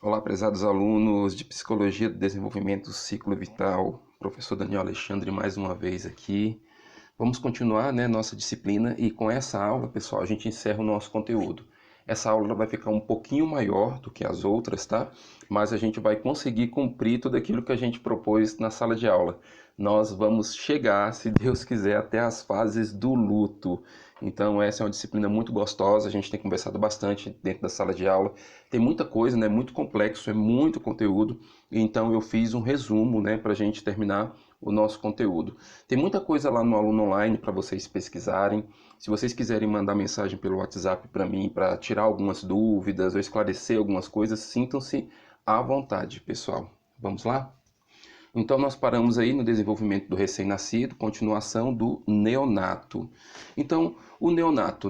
Olá, prezados alunos de Psicologia do Desenvolvimento Ciclo Vital, professor Daniel Alexandre mais uma vez aqui. Vamos continuar, nossa disciplina e com essa aula, pessoal, a gente encerra o nosso conteúdo. Essa aula vai ficar um pouquinho maior do que as outras, tá? Mas a gente vai conseguir cumprir tudo aquilo que a gente propôs na sala de aula. Nós vamos chegar, se Deus quiser, até as fases do luto. Então essa é uma disciplina muito gostosa, a gente tem conversado bastante dentro da sala de aula. Tem muita coisa, muito complexo, é muito conteúdo. Então eu fiz um resumo, para a gente terminar o nosso conteúdo. Tem muita coisa lá no Aluno Online para vocês pesquisarem. Se vocês quiserem mandar mensagem pelo WhatsApp para mim, para tirar algumas dúvidas ou esclarecer algumas coisas, sintam-se à vontade, pessoal. Vamos lá? Então nós paramos aí no desenvolvimento do recém-nascido, continuação do neonato. Então, o neonato,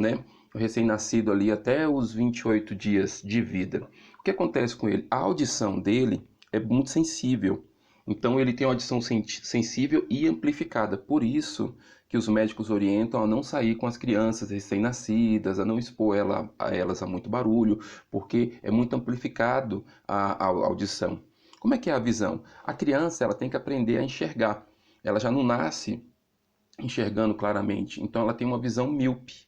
o recém-nascido ali até os 28 dias de vida. O que acontece com ele? A audição dele é muito sensível. Então ele tem uma audição sensível e amplificada. Por isso que os médicos orientam a não sair com as crianças recém-nascidas, a não expor elas a muito barulho, porque é muito amplificado a audição. Como é que é a visão? A criança ela tem que aprender a enxergar. Ela já não nasce enxergando claramente, então ela tem uma visão míope.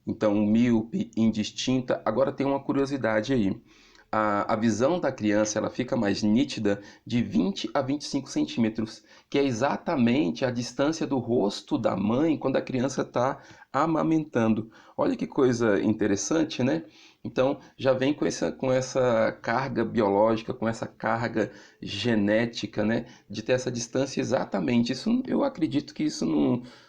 Então, míope, indistinta. Agora tem uma curiosidade aí. A visão da criança ela fica mais nítida de 20 a 25 centímetros, que é exatamente a distância do rosto da mãe quando a criança está amamentando. Olha que coisa interessante, né? Então já vem com essa carga biológica, com essa carga genética, de ter essa distância exatamente. Isso, eu acredito que isso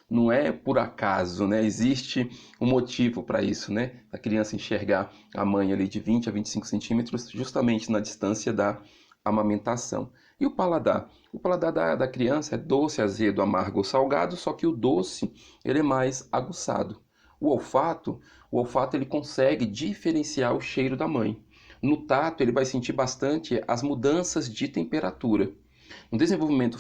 não é por acaso, Existe um motivo para isso, A criança enxergar a mãe ali de 20 a 25 centímetros, justamente na distância da amamentação. E o paladar? O paladar da criança é doce, azedo, amargo ou salgado, só que o doce ele é mais aguçado. O olfato ele consegue diferenciar o cheiro da mãe. No tato ele vai sentir bastante as mudanças de temperatura. No desenvolvimento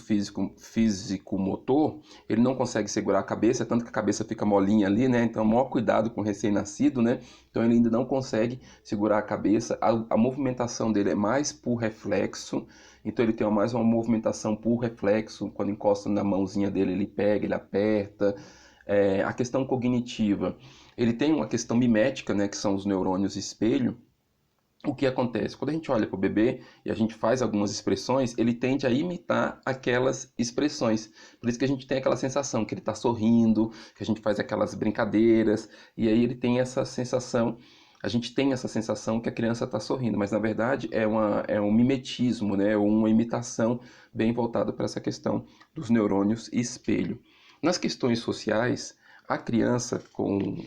físico-motor, ele não consegue segurar a cabeça, tanto que a cabeça fica molinha ali, Então, maior cuidado com o recém-nascido, Então, ele ainda não consegue segurar a cabeça. A movimentação dele é mais por reflexo, então ele tem mais uma movimentação por reflexo. Quando encosta na mãozinha dele, ele pega, ele aperta. A questão cognitiva, ele tem uma questão mimética, que são os neurônios espelho. O que acontece? Quando a gente olha para o bebê e a gente faz algumas expressões, ele tende a imitar aquelas expressões. Por isso que a gente tem aquela sensação que ele está sorrindo, que a gente faz aquelas brincadeiras, e aí ele tem essa sensação, a gente tem essa sensação que a criança está sorrindo, mas na verdade é um mimetismo, uma imitação bem voltada para essa questão dos neurônios espelho. Nas questões sociais, a criança com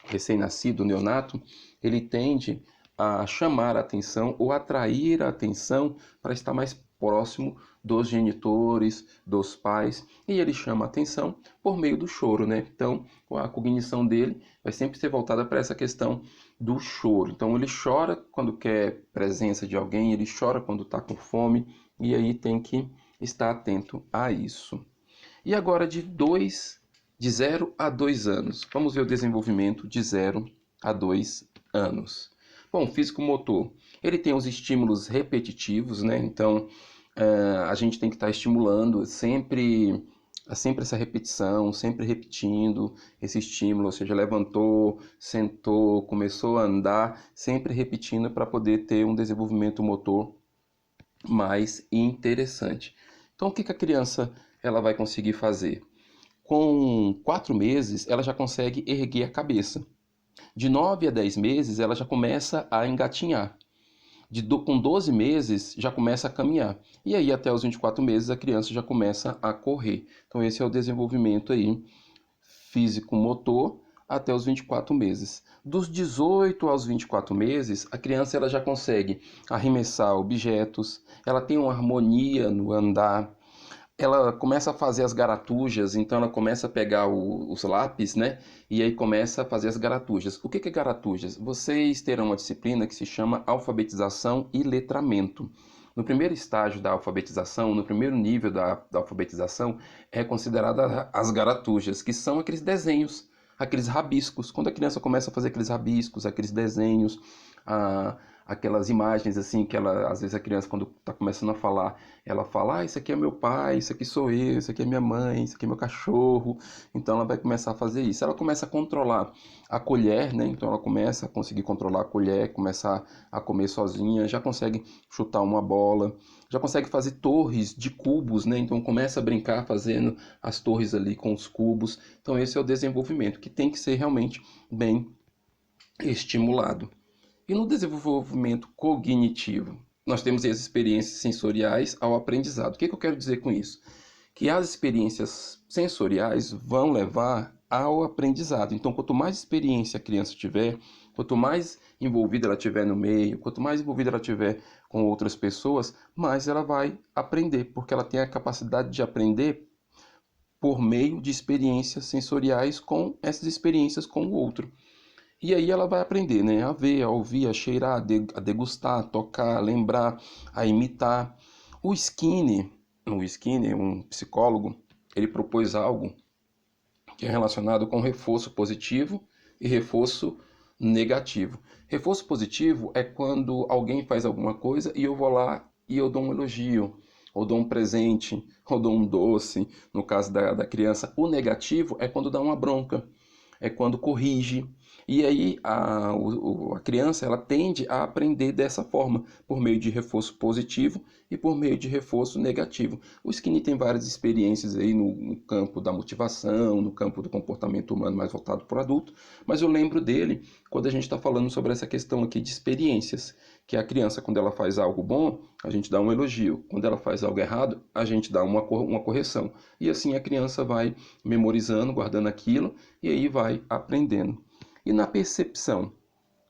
recém-nascido, neonato, ele tende a chamar a atenção ou atrair a atenção para estar mais próximo dos genitores, dos pais, e ele chama a atenção por meio do choro, Então, a cognição dele vai sempre ser voltada para essa questão do choro. Então, ele chora quando quer presença de alguém, ele chora quando está com fome, e aí tem que estar atento a isso. E agora de 0 a 2 anos. Vamos ver o desenvolvimento de 0 a 2 anos. Bom, físico-motor, ele tem os estímulos repetitivos, Então, a gente tem que estar estimulando sempre essa repetição, sempre repetindo esse estímulo, ou seja, levantou, sentou, começou a andar, sempre repetindo para poder ter um desenvolvimento motor mais interessante. Então, o que a criança ela vai conseguir fazer? Com 4 meses, ela já consegue erguer a cabeça. De 9 a 10 meses, ela já começa a engatinhar. Com 12 meses, já começa a caminhar. E aí, até os 24 meses, a criança já começa a correr. Então, esse é o desenvolvimento aí físico-motor até os 24 meses. Dos 18 aos 24 meses, a criança ela já consegue arremessar objetos, ela tem uma harmonia no andar, ela começa a fazer as garatujas, então ela começa a pegar os lápis, E aí começa a fazer as garatujas. O que é garatujas? Vocês terão uma disciplina que se chama alfabetização e letramento. No primeiro estágio da alfabetização, no primeiro nível da alfabetização, é considerada as garatujas, que são aqueles desenhos, aqueles rabiscos. Quando a criança começa a fazer aqueles rabiscos, aqueles desenhos, a aquelas imagens assim que ela, às vezes a criança quando está começando a falar, ela fala, isso aqui é meu pai, isso aqui sou eu, isso aqui é minha mãe, isso aqui é meu cachorro. Então ela vai começar a fazer isso. Ela começa a controlar a colher, né? Então ela começa a conseguir controlar a colher, começar a comer sozinha, já consegue chutar uma bola, já consegue fazer torres de cubos, né? Então começa a brincar fazendo as torres ali com os cubos. Então esse é o desenvolvimento que tem que ser realmente bem estimulado. E no desenvolvimento cognitivo, nós temos as experiências sensoriais ao aprendizado. O que eu quero dizer com isso? Que as experiências sensoriais vão levar ao aprendizado. Então, quanto mais experiência a criança tiver, quanto mais envolvida ela tiver no meio, quanto mais envolvida ela tiver com outras pessoas, mais ela vai aprender, porque ela tem a capacidade de aprender por meio de experiências sensoriais com essas experiências com o outro. E aí ela vai aprender, né? A ver, a ouvir, a cheirar, a degustar, a tocar, a lembrar, a imitar. O Skinner, um psicólogo, ele propôs algo que é relacionado com reforço positivo e reforço negativo. Reforço positivo é quando alguém faz alguma coisa e eu vou lá e eu dou um elogio, ou dou um presente, ou dou um doce, no caso da criança. O negativo é quando dá uma bronca, é quando corrige. E aí a criança ela tende a aprender dessa forma, por meio de reforço positivo e por meio de reforço negativo. O Skinny tem várias experiências aí no campo da motivação, no campo do comportamento humano mais voltado para o adulto, mas eu lembro dele quando a gente está falando sobre essa questão aqui de experiências, que a criança, quando ela faz algo bom, a gente dá um elogio. Quando ela faz algo errado, a gente dá uma correção. E assim a criança vai memorizando, guardando aquilo, e aí vai aprendendo. E na percepção?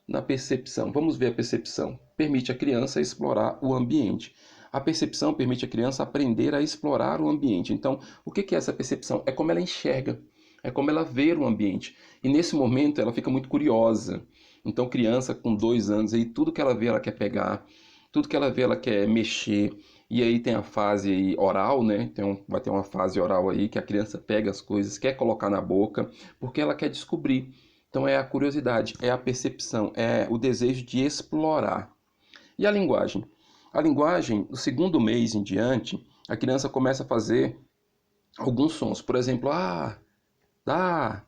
Na percepção, vamos ver a percepção. Permite a criança explorar o ambiente. A percepção permite a criança aprender a explorar o ambiente. Então, o que é essa percepção? É como ela enxerga, é como ela vê o ambiente. E nesse momento ela fica muito curiosa. Então, criança com 2 anos, aí, tudo que ela vê ela quer pegar, tudo que ela vê ela quer mexer. E aí tem a fase aí oral, né? Vai ter uma fase oral aí que a criança pega as coisas, quer colocar na boca, porque ela quer descobrir. Então é a curiosidade, é a percepção, é o desejo de explorar. E a linguagem? A linguagem, no segundo mês em diante, a criança começa a fazer alguns sons. Por exemplo, dá,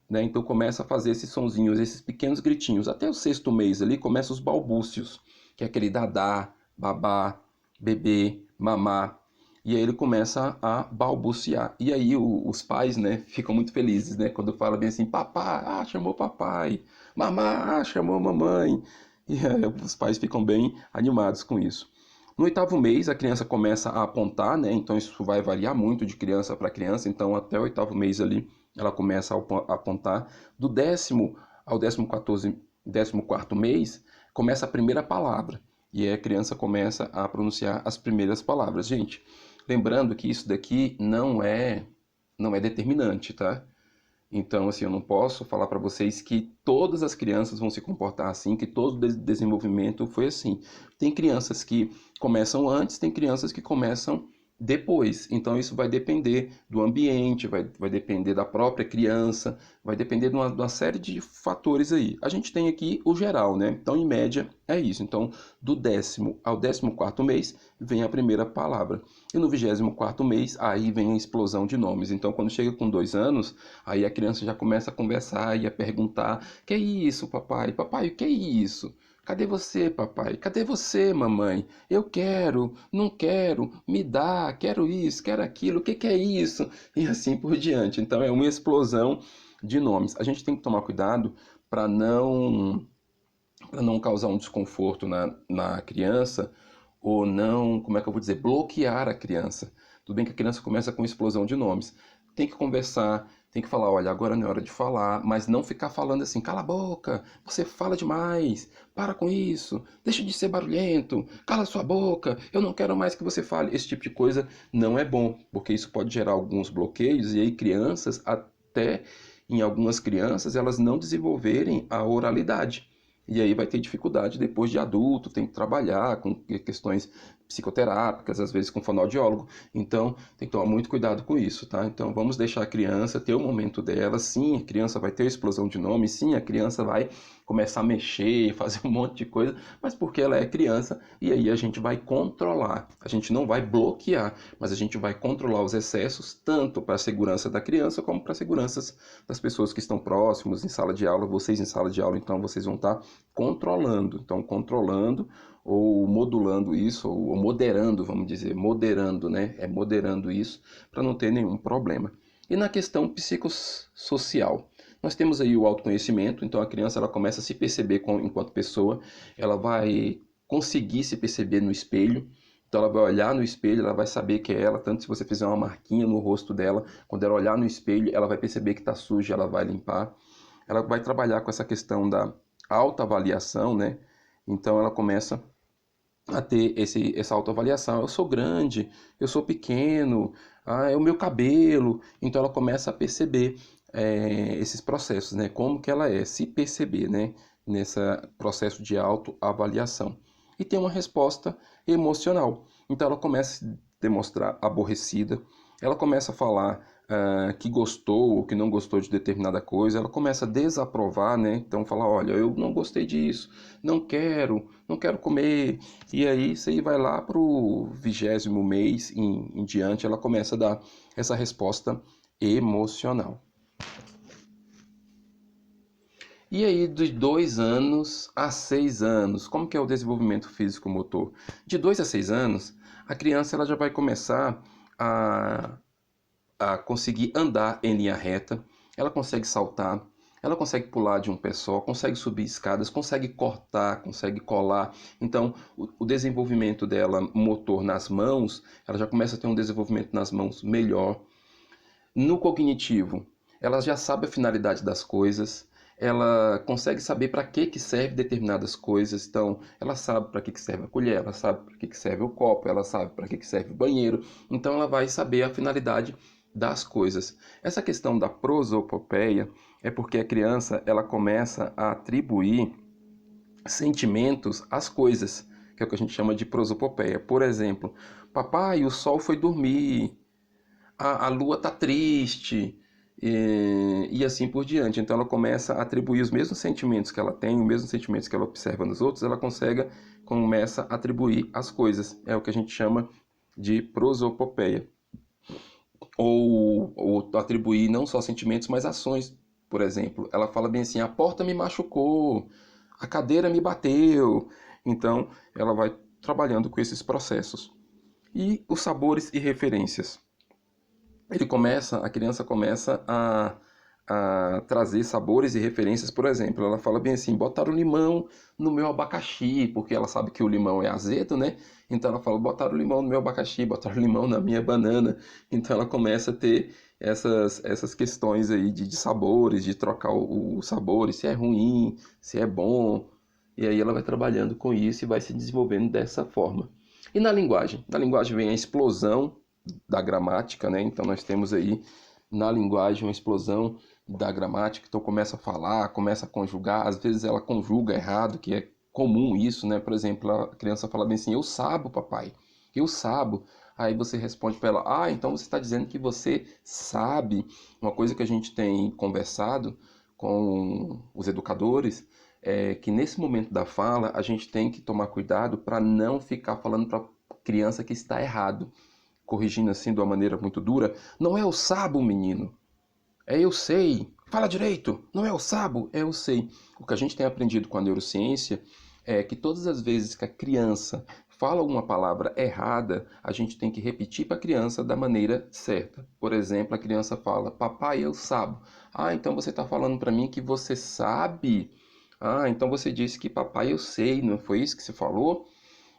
né? Então começa a fazer esses sonzinhos, esses pequenos gritinhos. Até o sexto mês ali começa os balbúcios, que é aquele dadá, babá, bebê, mamá. E aí ele começa a balbuciar. E aí os pais, né, ficam muito felizes, né, quando fala bem assim, papai, chamou papai, mamá, chamou mamãe. E aí, os pais ficam bem animados com isso. No oitavo mês, a criança começa a apontar, né? Então isso vai variar muito de criança para criança. Então até o oitavo mês ali, ela começa a apontar. Do 10º ao 14º mês, começa a primeira palavra. E aí a criança começa a pronunciar as primeiras palavras. Gente, lembrando que isso daqui não é determinante, tá? Então, assim, eu não posso falar para vocês que todas as crianças vão se comportar assim, que todo o desenvolvimento foi assim. Tem crianças que começam antes, tem crianças que começam depois. Então, isso vai depender do ambiente, vai depender da própria criança, vai depender de uma série de fatores aí. A gente tem aqui o geral, né? Então, em média, é isso. Então, do 10º ao 14º mês, vem a primeira palavra. E no 24º mês, aí vem a explosão de nomes. Então, quando chega com 2 anos, aí a criança já começa a conversar e a perguntar: que é isso, papai? Papai, o que é isso? Cadê você, papai? Cadê você, mamãe? Eu quero, não quero, me dá, quero isso, quero aquilo, o que é isso? E assim por diante. Então, é uma explosão de nomes. A gente tem que tomar cuidado para não causar um desconforto na criança, ou não, como é que eu vou dizer, bloquear a criança. Tudo bem que a criança começa com explosão de nomes. Tem que conversar, tem que falar, olha, agora não é hora de falar, mas não ficar falando assim, cala a boca, você fala demais, para com isso, deixa de ser barulhento, cala sua boca, eu não quero mais que você fale. Esse tipo de coisa não é bom, porque isso pode gerar alguns bloqueios, e aí crianças, até em algumas crianças, elas não desenvolverem a oralidade. E aí vai ter dificuldade depois de adulto, tem que trabalhar com questões psicoterápicas, às vezes com fonoaudiólogo. Então, tem que tomar muito cuidado com isso, tá? Então, vamos deixar a criança ter o momento dela. Sim, a criança vai ter explosão de nome. Sim, a criança vai começar a mexer, fazer um monte de coisa, mas porque ela é criança e aí a gente vai controlar. A gente não vai bloquear, mas a gente vai controlar os excessos, tanto para a segurança da criança como para a segurança das pessoas que estão próximos em sala de aula. Vocês em sala de aula, então, vocês vão estar controlando. Então, controlando ou modulando isso, ou moderando, vamos dizer, moderando, né? É moderando isso para não ter nenhum problema. E na questão psicossocial, nós temos aí o autoconhecimento, então a criança ela começa a se perceber enquanto pessoa, ela vai conseguir se perceber no espelho, então ela vai olhar no espelho, ela vai saber que é ela, tanto se você fizer uma marquinha no rosto dela, quando ela olhar no espelho, ela vai perceber que está suja, ela vai limpar. Ela vai trabalhar com essa questão da autoavaliação, né? Então ela começa a ter essa autoavaliação. Eu sou grande, eu sou pequeno, é o meu cabelo. Então ela começa a perceber esses processos, né? Como que ela é, se perceber, né? Nesse processo de autoavaliação. E tem uma resposta emocional. Então ela começa a se demonstrar aborrecida, ela começa a falar que gostou ou que não gostou de determinada coisa, ela começa a desaprovar, né? Então fala, olha, eu não gostei disso, não quero comer. E aí você vai lá para o 20º mês em diante, ela começa a dar essa resposta emocional. E aí, de 2 anos a 6 anos, como que é o desenvolvimento físico-motor? De 2 a 6 anos, a criança ela já vai começar a, a conseguir andar em linha reta, ela consegue saltar, ela consegue pular de um pé só, consegue subir escadas, consegue cortar, consegue colar. Então, o desenvolvimento dela motor nas mãos, ela já começa a ter um desenvolvimento nas mãos melhor. No cognitivo, ela já sabe a finalidade das coisas, ela consegue saber para que serve determinadas coisas, então ela sabe para que serve a colher, ela sabe para que serve o copo, ela sabe para que serve o banheiro, então ela vai saber a finalidade das coisas. Essa questão da prosopopeia é porque a criança ela começa a atribuir sentimentos às coisas, que é o que a gente chama de prosopopeia. Por exemplo, papai, o sol foi dormir, a lua está triste, e assim por diante. Então ela começa a atribuir os mesmos sentimentos que ela tem, os mesmos sentimentos que ela observa nos outros, ela começa a atribuir às coisas. É o que a gente chama de prosopopeia. Ou atribuir não só sentimentos, mas ações. Por exemplo, ela fala bem assim, a porta me machucou, a cadeira me bateu. Então ela vai trabalhando com esses processos. E os sabores e referências. A criança começa a trazer sabores e referências, por exemplo, ela fala bem assim, botaram limão no meu abacaxi, porque ela sabe que o limão é azedo, né? Então ela fala, botaram limão no meu abacaxi, botaram limão na minha banana. Então ela começa a ter essas questões aí de sabores, de trocar os sabores, se é ruim, se é bom. E aí ela vai trabalhando com isso e vai se desenvolvendo dessa forma. E na linguagem? Na linguagem vem a explosão da gramática, né? Então nós temos aí na linguagem uma explosão da gramática, então começa a falar, começa a conjugar, às vezes ela conjuga errado, que é comum isso, né? Por exemplo, a criança fala bem assim, eu sabo, papai, eu sabo. Aí você responde para ela, ah, então você está dizendo que você sabe. Uma coisa que a gente tem conversado com os educadores é que nesse momento da fala a gente tem que tomar cuidado para não ficar falando para a criança que está errado, corrigindo assim de uma maneira muito dura, não é eu sabo, menino, é eu sei. Fala direito, não é eu sabo, é eu sei. O que a gente tem aprendido com a neurociência é que todas as vezes que a criança fala alguma palavra errada, a gente tem que repetir para a criança da maneira certa. Por exemplo, a criança fala, papai, eu sabo. Ah, então você está falando para mim que você sabe? Ah, então você disse que papai, eu sei, não foi isso que você falou?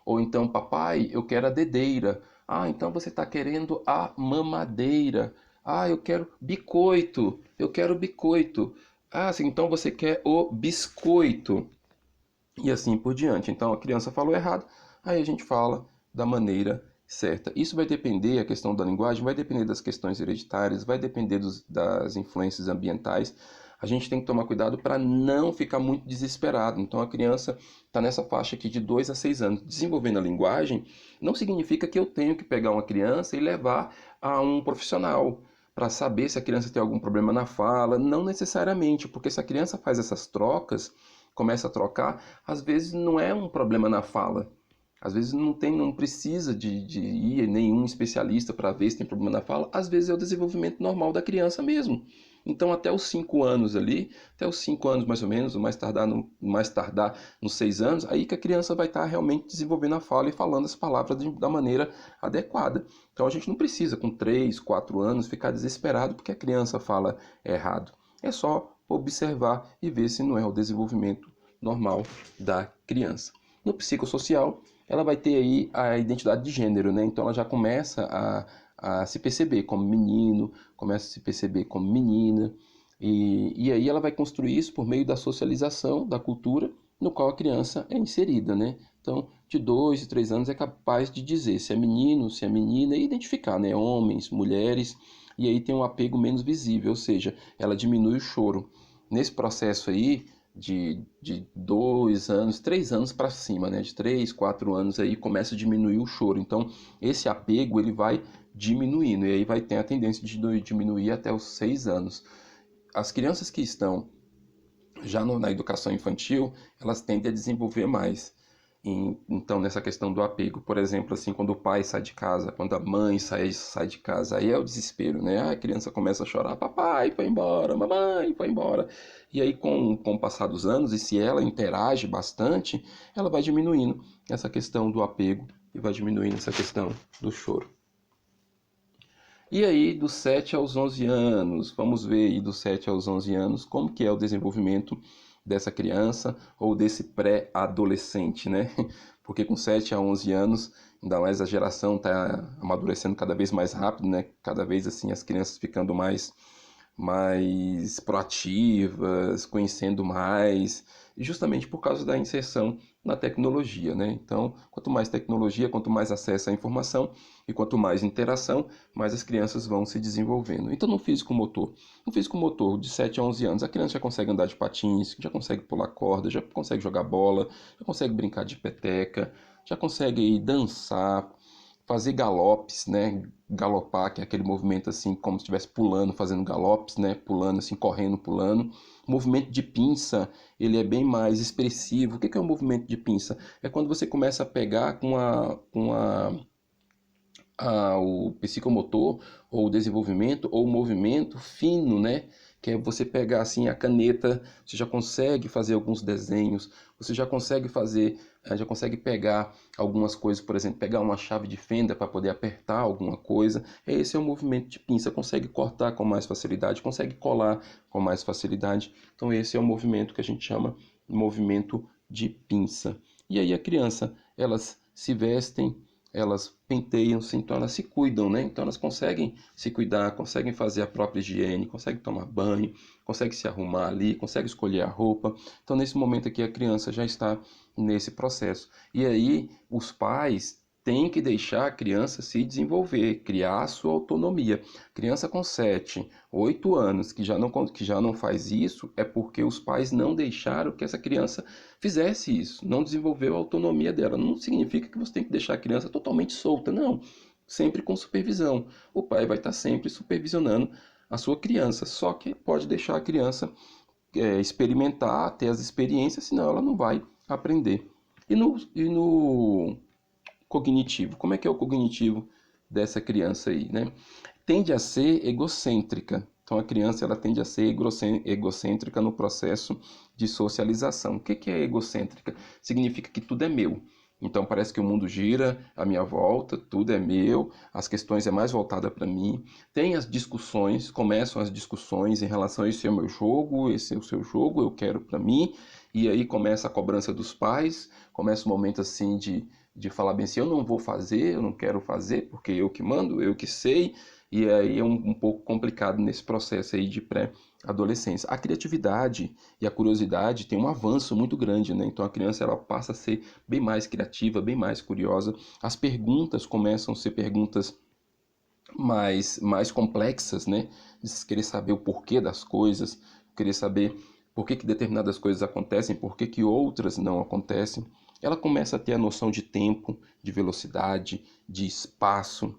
Ou então, papai, eu quero a dedeira. Ah, então você está querendo a mamadeira. Ah, eu quero bicoito. Eu quero bicoito. Ah, sim, então você quer o biscoito. E assim por diante. Então a criança falou errado, aí a gente fala da maneira certa. Isso vai depender, a questão da linguagem vai depender das questões hereditárias, vai depender das influências ambientais. a gente tem que tomar cuidado para não ficar muito desesperado. Então a criança está nessa faixa aqui de 2 a 6 anos. Desenvolvendo a linguagem não significa que eu tenho que pegar uma criança e levar a um profissional para saber se a criança tem algum problema na fala. Não necessariamente, porque se a criança faz essas trocas, começa a trocar, às vezes não é um problema na fala. Às vezes não precisa de ir nenhum especialista para ver se tem problema na fala. Às vezes é o desenvolvimento normal da criança mesmo. Então, até os 5 anos ali, até os 5 anos mais ou menos, mais tardar nos 6 anos, aí que a criança vai estar realmente desenvolvendo a fala e falando as palavras da maneira adequada. Então, a gente não precisa, com 3, 4 anos, ficar desesperado porque a criança fala errado. É só observar e ver se não é o desenvolvimento normal da criança. No psicossocial, ela vai ter aí a identidade de gênero, né? Então ela já começa a se perceber como menino, começa a se perceber como menina, e aí ela vai construir isso por meio da socialização, da cultura, no qual a criança é inserida, né? Então, de 2 e 3 anos é capaz de dizer se é menino, se é menina, e identificar, né? Homens, mulheres, e aí tem um apego menos visível, ou seja, ela diminui o choro. Nesse processo aí, de 2 anos, 3 anos para cima, né? De 3, 4 anos aí começa a diminuir o choro. Então, esse apego ele vai diminuindo e aí vai ter a tendência de diminuir até os 6 anos. As crianças que estão já na educação infantil, elas tendem a desenvolver mais. Então, nessa questão do apego, por exemplo, assim, quando o pai sai de casa, quando a mãe sai de casa, aí é o desespero, né? A criança começa a chorar, papai foi embora, mamãe foi embora. E aí, com o passar dos anos, e se ela interage bastante, ela vai diminuindo essa questão do apego e vai diminuindo essa questão do choro. E aí, dos 7 aos 11 anos, vamos ver aí dos 7 aos 11 anos como que é o desenvolvimento dessa criança ou desse pré-adolescente, né? Porque com 7 a 11 anos, ainda mais a geração está amadurecendo cada vez mais rápido, né? Cada vez assim as crianças ficando mais proativas, conhecendo mais, e justamente por causa da inserção na tecnologia, né? Então, quanto mais tecnologia, quanto mais acesso à informação e quanto mais interação, mais as crianças vão se desenvolvendo. Então, no físico motor de 7 a 11 anos, a criança já consegue andar de patins, já consegue pular corda, já consegue jogar bola, já consegue brincar de peteca, já consegue dançar, fazer galopes, né? Galopar, que é aquele movimento assim, como se estivesse pulando, fazendo galopes, né? Pulando assim, correndo, pulando. O movimento de pinça, ele é bem mais expressivo. O que é o movimento de pinça? É quando você começa a pegar o psicomotor, ou o desenvolvimento, ou o movimento fino, né? Que é você pegar assim a caneta, você já consegue fazer alguns desenhos, você já consegue pegar algumas coisas, por exemplo, pegar uma chave de fenda para poder apertar alguma coisa. Esse é o movimento de pinça, consegue cortar com mais facilidade, consegue colar com mais facilidade. Então esse é o movimento que a gente chama de movimento de pinça. E aí a criança, elas se vestem, elas penteiam-se, então elas se cuidam, né? Então elas conseguem se cuidar, conseguem fazer a própria higiene, conseguem tomar banho, conseguem se arrumar ali, conseguem escolher a roupa. Então nesse momento aqui a criança já está nesse processo. E aí os pais têm que deixar a criança se desenvolver, criar a sua autonomia. Criança com 7, 8 anos que já não faz isso, é porque os pais não deixaram que essa criança fizesse isso, não desenvolveu a autonomia dela. Não significa que você tem que deixar a criança totalmente solta, não. Sempre com supervisão. O pai vai estar sempre supervisionando a sua criança, só que pode deixar a criança experimentar, ter as experiências, senão ela não vai aprender. E no cognitivo, como é que é o cognitivo dessa criança aí, né? Tende a ser egocêntrica. Então a criança ela tende a ser egocêntrica no processo de socialização. O que é egocêntrica? Significa que tudo é meu. Então parece que o mundo gira à minha volta, tudo é meu, as questões é mais voltada para mim. Tem as discussões, começam as discussões em relação a esse é o meu jogo, esse é o seu jogo, eu quero para mim. E aí começa a cobrança dos pais, começa um momento assim de falar bem assim, eu não vou fazer, eu não quero fazer, porque eu que mando, eu que sei, e aí é um pouco complicado nesse processo aí de pré-adolescência. A criatividade e a curiosidade tem um avanço muito grande, né? Então a criança ela passa a ser bem mais criativa, bem mais curiosa. As perguntas começam a ser perguntas mais complexas, né? De querer saber o porquê das coisas, querer saber por que determinadas coisas acontecem, por que outras não acontecem. Ela começa a ter a noção de tempo, de velocidade, de espaço.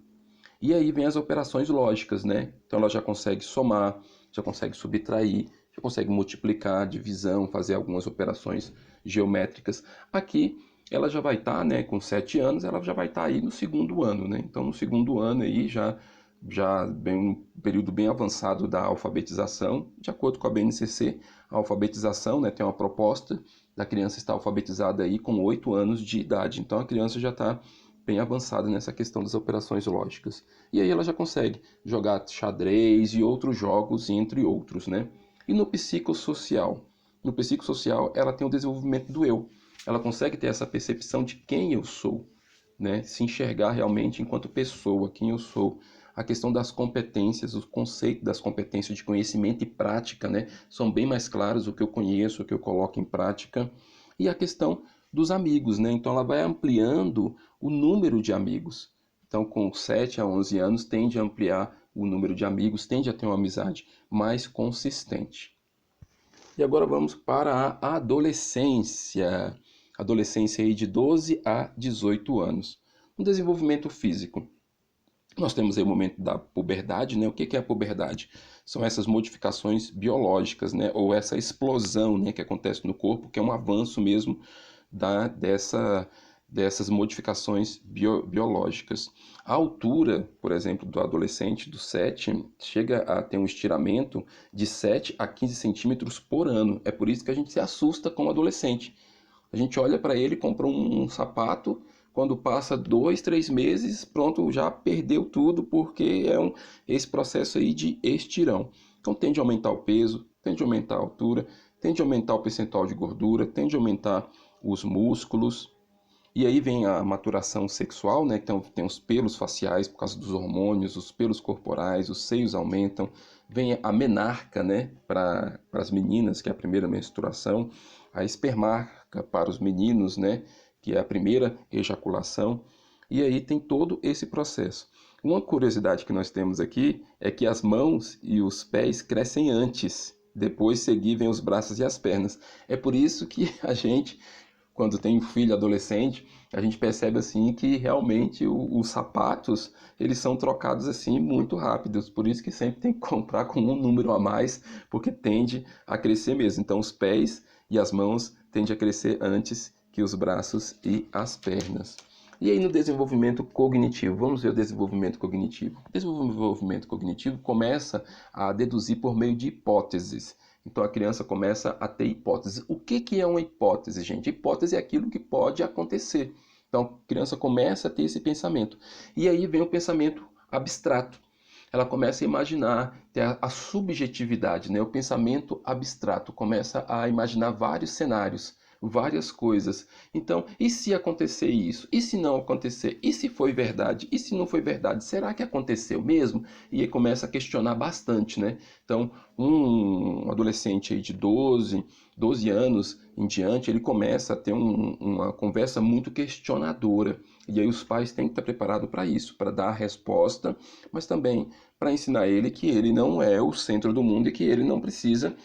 E aí vem as operações lógicas, né? Então ela já consegue somar, já consegue subtrair, já consegue multiplicar, divisão, fazer algumas operações geométricas. Aqui ela já vai estar, né, com 7 anos, ela já vai estar aí no segundo ano, né? Então no segundo ano aí já bem um período bem avançado da alfabetização, de acordo com a BNCC, a alfabetização, né, tem uma proposta da criança estar alfabetizada aí com 8 anos de idade. Então a criança já está bem avançada nessa questão das operações lógicas. E aí ela já consegue jogar xadrez e outros jogos, entre outros, né? E no psicossocial? No psicossocial, ela tem o desenvolvimento do eu. Ela consegue ter essa percepção de quem eu sou, né? Se enxergar realmente enquanto pessoa, quem eu sou. A questão das competências, o conceito das competências de conhecimento e prática, né? São bem mais claros o que eu conheço, o que eu coloco em prática. E a questão dos amigos, né? Então ela vai ampliando o número de amigos. Então, com 7 a 11 anos, tende a ampliar o número de amigos, tende a ter uma amizade mais consistente. E agora vamos para a adolescência. Adolescência aí de 12 a 18 anos. No desenvolvimento físico, nós temos aí o momento da puberdade, né? O que é a puberdade? São essas modificações biológicas, né? Ou essa explosão, né, que acontece no corpo, que é um avanço mesmo dessas modificações biológicas. A altura, por exemplo, do adolescente, do 7, chega a ter um estiramento de 7 a 15 centímetros por ano. É por isso que a gente se assusta com o adolescente. A gente olha para ele, compra um sapato, quando passa 2, 3 meses, pronto, já perdeu tudo, porque esse processo aí de estirão. Então tende a aumentar o peso, tende a aumentar a altura, tende a aumentar o percentual de gordura, tende a aumentar os músculos. E aí vem a maturação sexual, né? Então tem os pelos faciais por causa dos hormônios, os pelos corporais, os seios aumentam. Vem a menarca, né? Para as meninas, que é a primeira menstruação. A espermarca para os meninos, né? Que é a primeira ejaculação. E aí tem todo esse processo. Uma curiosidade que nós temos aqui é que as mãos e os pés crescem antes. Depois seguir vem os braços e as pernas. É por isso que a gente, quando tem um filho adolescente, a gente percebe assim que realmente os sapatos, eles são trocados assim muito rápidos. Por isso que sempre tem que comprar com um número a mais, porque tende a crescer mesmo. Então os pés e as mãos tendem a crescer antes que os braços e as pernas. E aí no desenvolvimento cognitivo, vamos ver o desenvolvimento cognitivo. O desenvolvimento cognitivo começa a deduzir por meio de hipóteses. Então a criança começa a ter hipóteses. O que é uma hipótese, gente? Hipótese é aquilo que pode acontecer. Então a criança começa a ter esse pensamento. E aí vem o pensamento abstrato. Ela começa a imaginar, ter a subjetividade, né? O pensamento abstrato começa a imaginar vários cenários, várias coisas. Então, e se acontecer isso? E se não acontecer? E se foi verdade? E se não foi verdade? Será que aconteceu mesmo? E aí começa a questionar bastante, né? Então, um adolescente aí de 12 anos em diante, ele começa a ter uma conversa muito questionadora. E aí os pais têm que estar preparados para isso, para dar a resposta, mas também para ensinar ele que ele não é o centro do mundo e que ele não precisa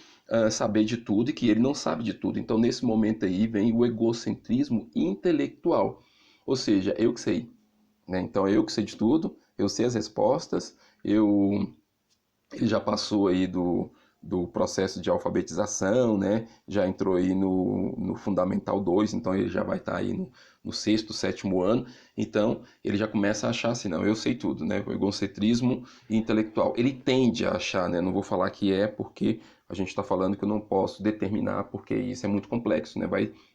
saber de tudo e que ele não sabe de tudo. Então, nesse momento aí, vem o egocentrismo intelectual. Ou seja, eu que sei, né? Então, eu que sei de tudo, eu sei as respostas, ele já passou aí do processo de alfabetização, né? Já entrou aí no Fundamental 2, então ele já vai estar aí no sexto, sétimo ano. Então, ele já começa a achar assim, não, eu sei tudo, né? O egocentrismo intelectual. Ele tende a achar, né? Não vou falar que é porque a gente está falando que eu não posso determinar, porque isso é muito complexo, né?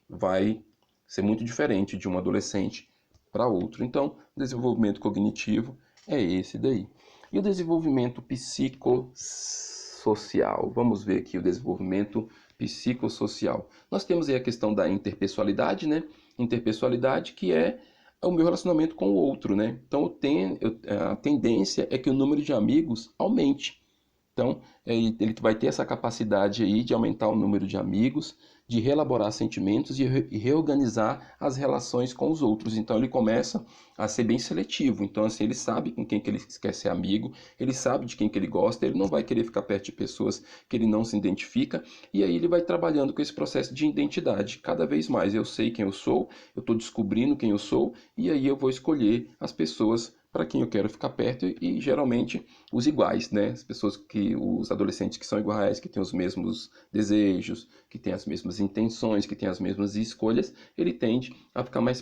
Vai ser muito diferente de um adolescente para outro. Então, desenvolvimento cognitivo é esse daí. E o desenvolvimento psicossocial? Vamos ver aqui o desenvolvimento psicossocial. Nós temos aí a questão da interpessoalidade, né? Interpessoalidade que é o meu relacionamento com o outro, né? Então a tendência é que o número de amigos aumente. Então, ele vai ter essa capacidade aí de aumentar o número de amigos, de reelaborar sentimentos e reorganizar as relações com os outros. Então ele começa a ser bem seletivo. Então assim, ele sabe com quem que ele quer ser amigo, ele sabe de quem que ele gosta, ele não vai querer ficar perto de pessoas que ele não se identifica, e aí ele vai trabalhando com esse processo de identidade. Cada vez mais eu sei quem eu sou, eu estou descobrindo quem eu sou, e aí eu vou escolher as pessoas para quem eu quero ficar perto e geralmente os iguais, né? As pessoas os adolescentes que são iguais, que têm os mesmos desejos, que têm as mesmas intenções, que têm as mesmas escolhas, ele tende a ficar mais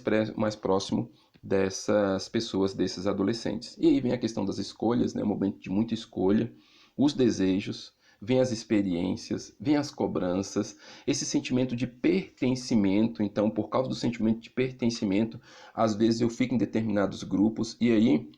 próximo dessas pessoas, desses adolescentes. E aí vem a questão das escolhas, né? Um momento de muita escolha, os desejos, vem as experiências, vem as cobranças, esse sentimento de pertencimento. Então, por causa do sentimento de pertencimento, às vezes eu fico em determinados grupos e aí,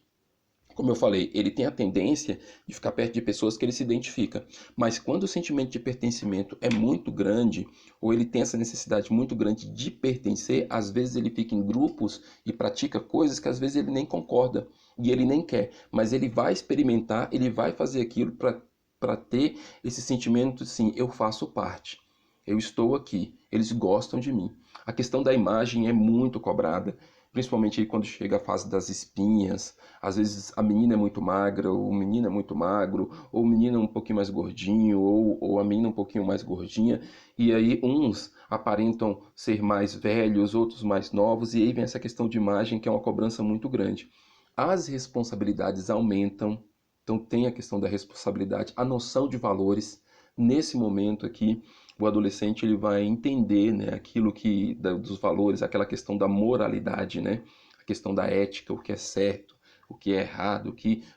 como eu falei, ele tem a tendência de ficar perto de pessoas que ele se identifica. Mas quando o sentimento de pertencimento é muito grande, ou ele tem essa necessidade muito grande de pertencer, às vezes ele fica em grupos e pratica coisas que às vezes ele nem concorda e ele nem quer. Mas ele vai experimentar, ele vai fazer aquilo para ter esse sentimento, sim, eu faço parte. Eu estou aqui, eles gostam de mim. A questão da imagem é muito cobrada, principalmente aí quando chega a fase das espinhas. Às vezes a menina é muito magra, ou o menino é muito magro, ou o menino é um pouquinho mais gordinho, ou a menina é um pouquinho mais gordinha, e aí uns aparentam ser mais velhos, outros mais novos, e aí vem essa questão de imagem que é uma cobrança muito grande. As responsabilidades aumentam, então tem a questão da responsabilidade, a noção de valores. Nesse momento aqui, o adolescente ele vai entender, né, aquilo dos valores, aquela questão da moralidade, né, a questão da ética, o que é certo, o que é errado,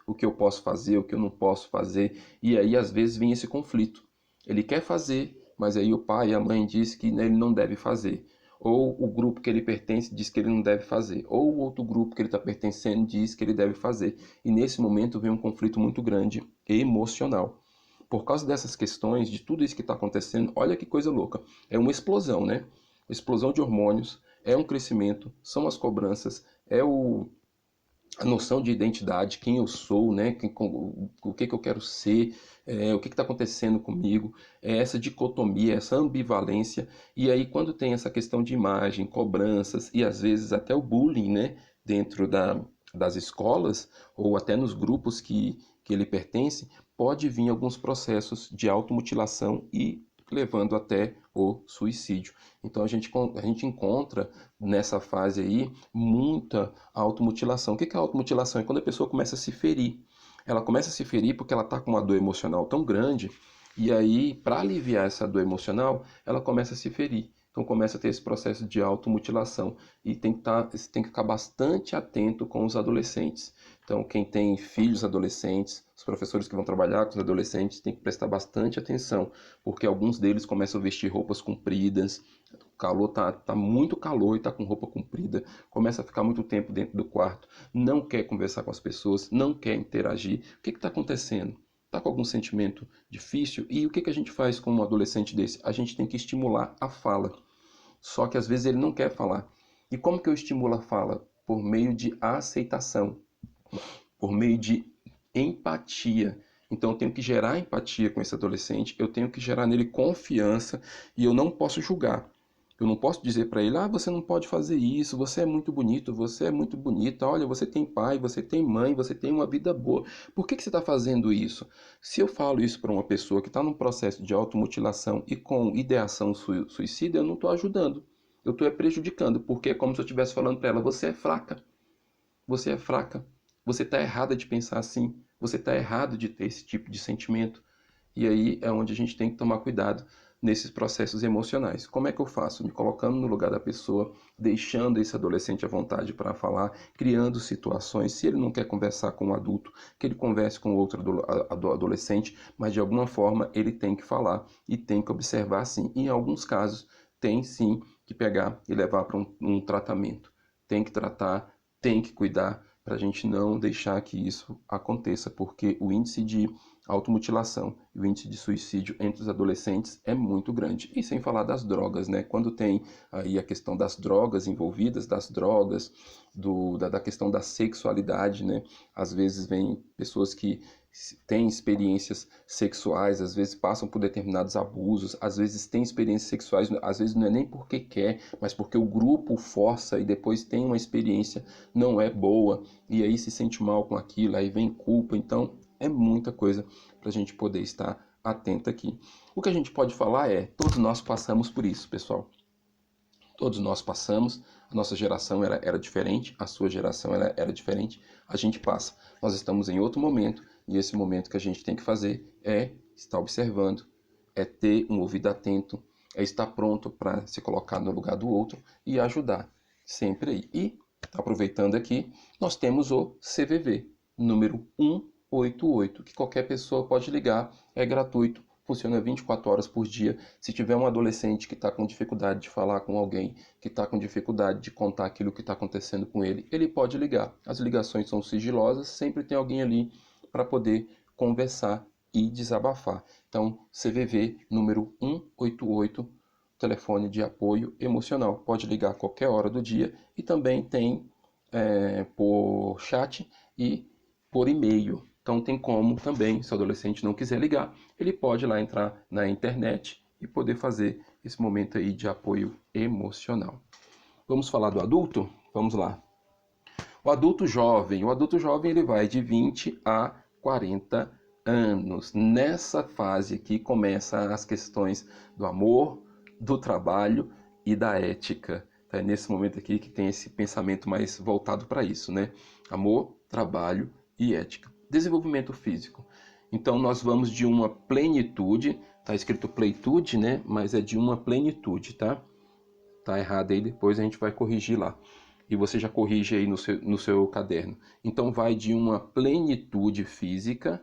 o que eu posso fazer, o que eu não posso fazer. E aí às vezes vem esse conflito. Ele quer fazer, mas aí o pai e a mãe diz que ele não deve fazer. Ou o grupo que ele pertence diz que ele não deve fazer. Ou o outro grupo que ele está pertencendo diz que ele deve fazer. E nesse momento vem um conflito muito grande emocional. Por causa dessas questões, de tudo isso que está acontecendo, olha que coisa louca. É uma explosão, né? Explosão de hormônios, é um crescimento, são as cobranças, a noção de identidade, quem eu sou, né? O que eu quero ser, o que está acontecendo comigo, essa dicotomia, essa ambivalência. E aí, quando tem essa questão de imagem, cobranças e às vezes até o bullying, né? Dentro das escolas ou até nos grupos que ele pertence, pode vir alguns processos de automutilação e levando até o suicídio. Então a gente encontra nessa fase aí muita automutilação. O que é automutilação? É quando a pessoa começa a se ferir. Ela começa a se ferir porque ela está com uma dor emocional tão grande e aí, para aliviar essa dor emocional, ela começa a se ferir. Então começa a ter esse processo de automutilação e tem que ficar bastante atento com os adolescentes. Então quem tem filhos adolescentes, os professores que vão trabalhar com os adolescentes têm que prestar bastante atenção, porque alguns deles começam a vestir roupas compridas, o calor tá muito calor e tá com roupa comprida, começa a ficar muito tempo dentro do quarto, não quer conversar com as pessoas, não quer interagir. O que está acontecendo? Está com algum sentimento difícil? E o que a gente faz com um adolescente desse? A gente tem que estimular a fala. Só que às vezes ele não quer falar. E como que eu estimulo a fala? Por meio de aceitação, por meio de empatia. Então eu tenho que gerar empatia com esse adolescente, eu tenho que gerar nele confiança e eu não posso julgar. Eu não posso dizer para ele, você não pode fazer isso, você é muito bonito, você é muito bonita, olha, você tem pai, você tem mãe, você tem uma vida boa. Por que você está fazendo isso? Se eu falo isso para uma pessoa que está num processo de automutilação e com ideação suicida, eu não estou ajudando. Eu estou prejudicando, porque é como se eu estivesse falando para ela, você é fraca, você é fraca, você está errada de pensar assim, você está errado de ter esse tipo de sentimento. E aí é onde a gente tem que tomar cuidado nesses processos emocionais. Como é que eu faço? Me colocando no lugar da pessoa, deixando esse adolescente à vontade para falar, criando situações. Se ele não quer conversar com um adulto, que ele converse com outro adolescente, mas de alguma forma ele tem que falar e tem que observar sim. Em alguns casos, tem sim que pegar e levar para um tratamento. Tem que tratar, tem que cuidar para a gente não deixar que isso aconteça, porque o índice de automutilação e o índice de suicídio entre os adolescentes é muito grande. E sem falar das drogas, né? Quando tem aí a questão das drogas envolvidas, das drogas, da questão da sexualidade, né? Às vezes vem pessoas que têm experiências sexuais, às vezes passam por determinados abusos, às vezes têm experiências sexuais, às vezes não é nem porque quer, mas porque o grupo força e depois tem uma experiência não é boa e aí se sente mal com aquilo, aí vem culpa. Então é muita coisa para a gente poder estar atento aqui. O que a gente pode falar é, todos nós passamos por isso, pessoal. Todos nós passamos, a nossa geração era diferente, a sua geração era diferente, a gente passa. Nós estamos em outro momento, e esse momento que a gente tem que fazer é estar observando, é ter um ouvido atento, é estar pronto para se colocar no lugar do outro e ajudar, sempre aí. E, aproveitando aqui, nós temos o CVV, número 188, que qualquer pessoa pode ligar, é gratuito, funciona 24 horas por dia. Se tiver um adolescente que está com dificuldade de falar com alguém, que está com dificuldade de contar aquilo que está acontecendo com ele, ele pode ligar. As ligações são sigilosas, sempre tem alguém ali para poder conversar e desabafar. Então, CVV número 188, telefone de apoio emocional. Pode ligar a qualquer hora do dia e também tem por chat e por e-mail. Então tem como também, se o adolescente não quiser ligar, ele pode lá entrar na internet e poder fazer esse momento aí de apoio emocional. Vamos falar do adulto? Vamos lá. O adulto jovem ele vai de 20 a 40 anos. Nessa fase aqui começam as questões do amor, do trabalho e da ética. É nesse momento aqui que tem esse pensamento mais voltado para isso, né? Amor, trabalho e ética. Desenvolvimento físico. Então nós vamos de uma plenitude, tá escrito pleitude, né? Mas é de uma plenitude, tá? Tá errado aí, depois a gente vai corrigir lá. E você já corrige aí no seu caderno. Então vai de uma plenitude física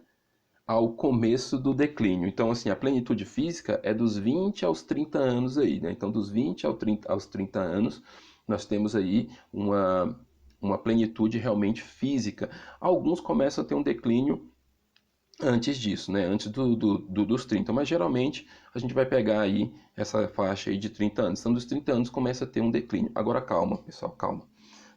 ao começo do declínio. Então, assim, a plenitude física é dos 20 aos 30 anos aí, né? Então, dos 20 aos 30 anos, nós temos aí uma plenitude realmente física. Alguns começam a ter um declínio antes disso, né? Antes dos 30, mas geralmente a gente vai pegar aí essa faixa aí de 30 anos. Então, dos 30 anos começa a ter um declínio. Agora, calma, pessoal, calma.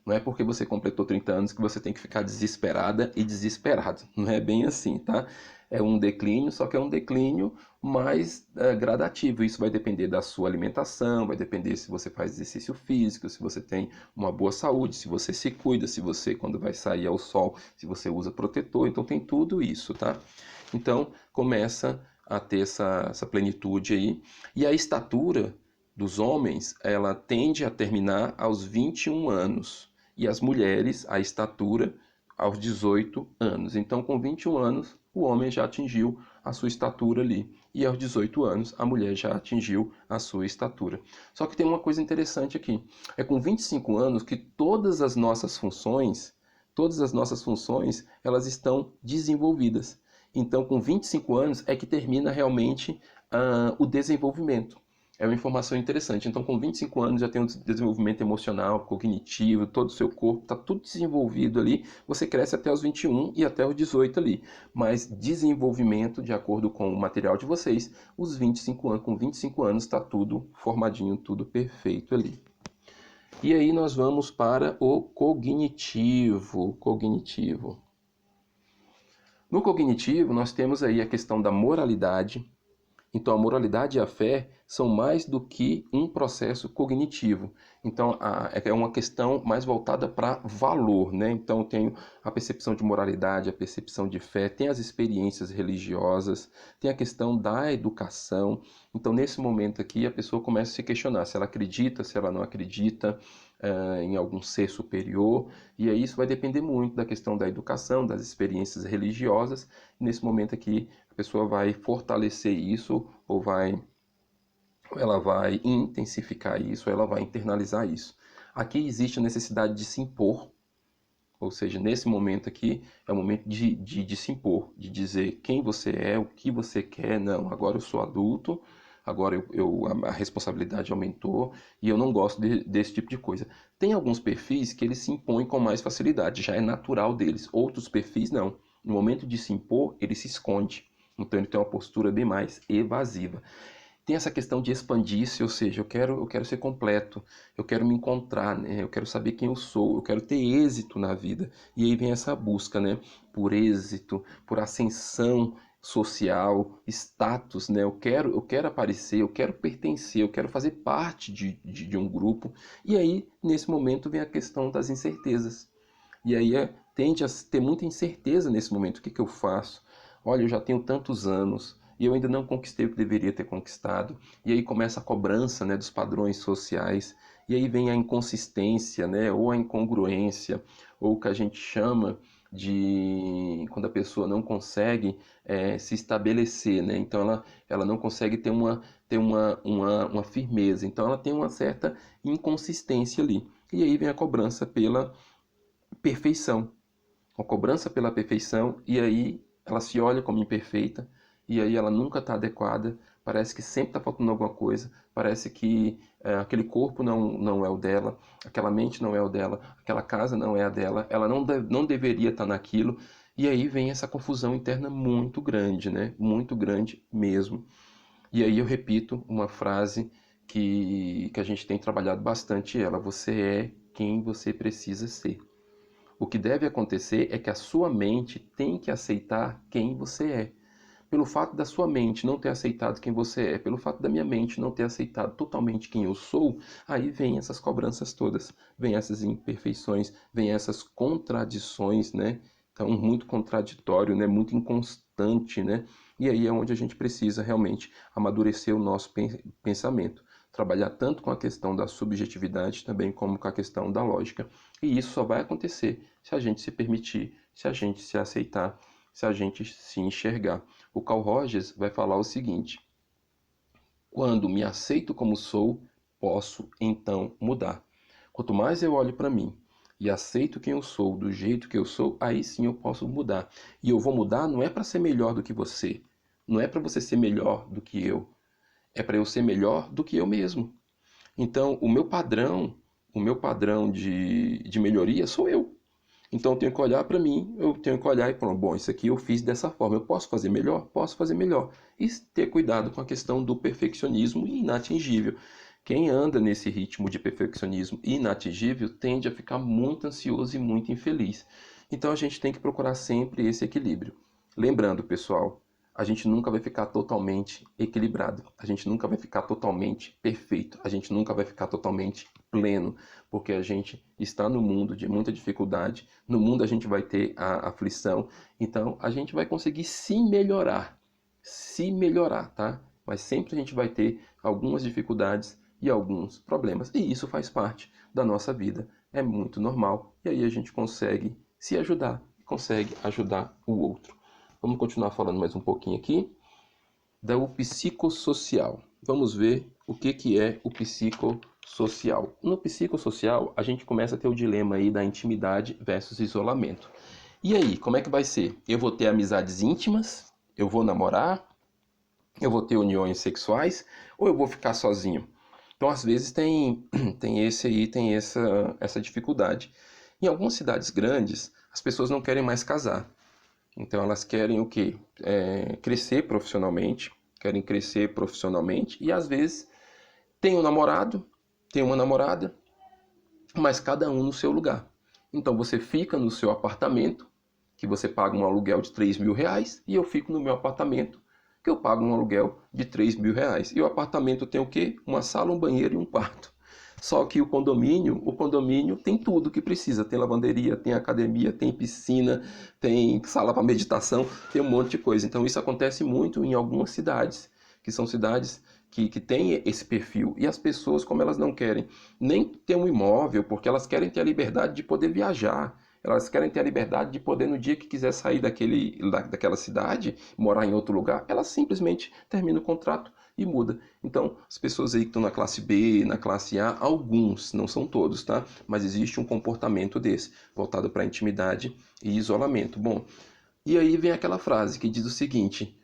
Não é porque você completou 30 anos que você tem que ficar desesperada e desesperado. Não é bem assim, tá? É um declínio, só que é um declínio mais gradativo. Isso vai depender da sua alimentação, vai depender se você faz exercício físico, se você tem uma boa saúde, se você se cuida, se você, quando vai sair ao sol, se você usa protetor. Então tem tudo isso, tá? Então começa a ter essa plenitude aí. E a estatura dos homens, ela tende a terminar aos 21 anos. E as mulheres, a estatura, aos 18 anos. Então, com 21 anos, o homem já atingiu a sua estatura ali. E aos 18 anos, a mulher já atingiu a sua estatura. Só que tem uma coisa interessante aqui. É com 25 anos que todas as nossas funções, elas estão desenvolvidas. Então, com 25 anos é que termina realmente o desenvolvimento. É uma informação interessante. Então, com 25 anos já tem um desenvolvimento emocional, cognitivo, todo o seu corpo está tudo desenvolvido ali. Você cresce até os 21 e até os 18 ali. Mas desenvolvimento, de acordo com o material de vocês, os 25 anos, com 25 anos está tudo formadinho, tudo perfeito ali. E aí nós vamos para o cognitivo. No cognitivo, nós temos aí a questão da moralidade. Então, a moralidade e a fé são mais do que um processo cognitivo. Então, é uma questão mais voltada para valor, né? Então, eu tenho a percepção de moralidade, a percepção de fé, tem as experiências religiosas, tem a questão da educação. Então, nesse momento aqui, a pessoa começa a se questionar se ela acredita, se ela não acredita em algum ser superior. E aí isso vai depender muito da questão da educação, das experiências religiosas. Nesse momento aqui, a pessoa vai fortalecer isso ou ela vai intensificar isso, ou ela vai internalizar isso. Aqui existe a necessidade de se impor, ou seja, nesse momento aqui é o momento de se impor, de dizer quem você é, o que você quer. Não, agora eu sou adulto, agora a responsabilidade aumentou e eu não gosto desse tipo de coisa. Tem alguns perfis que eles se impõem com mais facilidade, já é natural deles. Outros perfis não. No momento de se impor, ele se esconde. Então ele tem uma postura bem mais evasiva. Tem essa questão de expandir-se, ou seja, eu quero ser completo, eu quero me encontrar, né? Eu quero saber quem eu sou, eu quero ter êxito na vida. E aí vem essa busca, né? Por êxito, por ascensão social, status, né? Eu quero aparecer, eu quero pertencer, eu quero fazer parte de um grupo. E aí, nesse momento, vem a questão das incertezas. E aí tende a ter muita incerteza nesse momento. O que que eu faço? Olha, eu já tenho tantos anos e eu ainda não conquistei o que deveria ter conquistado. E aí começa a cobrança, né, dos padrões sociais. E aí vem a inconsistência, né, ou a incongruência, ou o que a gente chama de quando a pessoa não consegue se estabelecer, né? Então ela não consegue ter uma firmeza. Então ela tem uma certa inconsistência ali. E aí vem a cobrança pela perfeição, uma cobrança pela perfeição, e aí ela se olha como imperfeita, e aí ela nunca está adequada, parece que sempre está faltando alguma coisa, parece que aquele corpo não é o dela, aquela mente não é o dela, aquela casa não é a dela, ela não deveria estar naquilo, e aí vem essa confusão interna muito grande, né? Muito grande mesmo. E aí eu repito uma frase que a gente tem trabalhado bastante ela: você é quem você precisa ser. O que deve acontecer é que a sua mente tem que aceitar quem você é. Pelo fato da sua mente não ter aceitado quem você é, pelo fato da minha mente não ter aceitado totalmente quem eu sou, aí vem essas cobranças todas, vem essas imperfeições, vem essas contradições, né? Então, muito contraditório, né? Muito inconstante, né? E aí é onde a gente precisa realmente amadurecer o nosso pensamento, trabalhar tanto com a questão da subjetividade também como com a questão da lógica. E isso só vai acontecer se a gente se permitir, se a gente se aceitar, se a gente se enxergar. O Carl Rogers vai falar o seguinte: quando me aceito como sou, posso então mudar. Quanto mais eu olho para mim e aceito quem eu sou, do jeito que eu sou, aí sim eu posso mudar. E eu vou mudar não é para ser melhor do que você, não é para você ser melhor do que eu, é para eu ser melhor do que eu mesmo. Então, o meu padrão de melhoria sou eu. Então eu tenho que olhar para mim, eu tenho que olhar e falar, bom, isso aqui eu fiz dessa forma, eu posso fazer melhor? Posso fazer melhor. E ter cuidado com a questão do perfeccionismo inatingível. Quem anda nesse ritmo de perfeccionismo inatingível tende a ficar muito ansioso e muito infeliz. Então a gente tem que procurar sempre esse equilíbrio. Lembrando, pessoal, a gente nunca vai ficar totalmente equilibrado, a gente nunca vai ficar totalmente perfeito, a gente nunca vai ficar totalmente pleno, porque a gente está no mundo de muita dificuldade, no mundo a gente vai ter a aflição, então a gente vai conseguir se melhorar, tá? Mas sempre a gente vai ter algumas dificuldades e alguns problemas, e isso faz parte da nossa vida, é muito normal, e aí a gente consegue se ajudar, consegue ajudar o outro. Vamos continuar falando mais um pouquinho aqui do psicossocial. Vamos ver o que é o psicossocial. No psicossocial, a gente começa a ter o dilema aí da intimidade versus isolamento. E aí, como é que vai ser? Eu vou ter amizades íntimas? Eu vou namorar? Eu vou ter uniões sexuais? Ou eu vou ficar sozinho? Então, às vezes, tem essa dificuldade. Em algumas cidades grandes, as pessoas não querem mais casar. Então elas querem o quê? Querem crescer profissionalmente e às vezes tem um namorado, tem uma namorada, mas cada um no seu lugar. Então você fica no seu apartamento, que você paga um aluguel de R$ 3.000, e eu fico no meu apartamento, que eu pago um aluguel de R$ 3.000. E o apartamento tem o quê? Uma sala, um banheiro e um quarto. Só que o condomínio tem tudo que precisa. Tem lavanderia, tem academia, tem piscina, tem sala para meditação, tem um monte de coisa. Então isso acontece muito em algumas cidades, que são cidades que têm esse perfil. E as pessoas, como elas não querem nem ter um imóvel, porque elas querem ter a liberdade de poder viajar. Elas querem ter a liberdade de poder, no dia que quiser sair daquela cidade, morar em outro lugar, elas simplesmente terminam o contrato e muda. Então, as pessoas aí que estão na classe B, na classe A, alguns, não são todos, tá? Mas existe um comportamento desse, voltado para intimidade e isolamento. Bom, e aí vem aquela frase que diz o seguinte: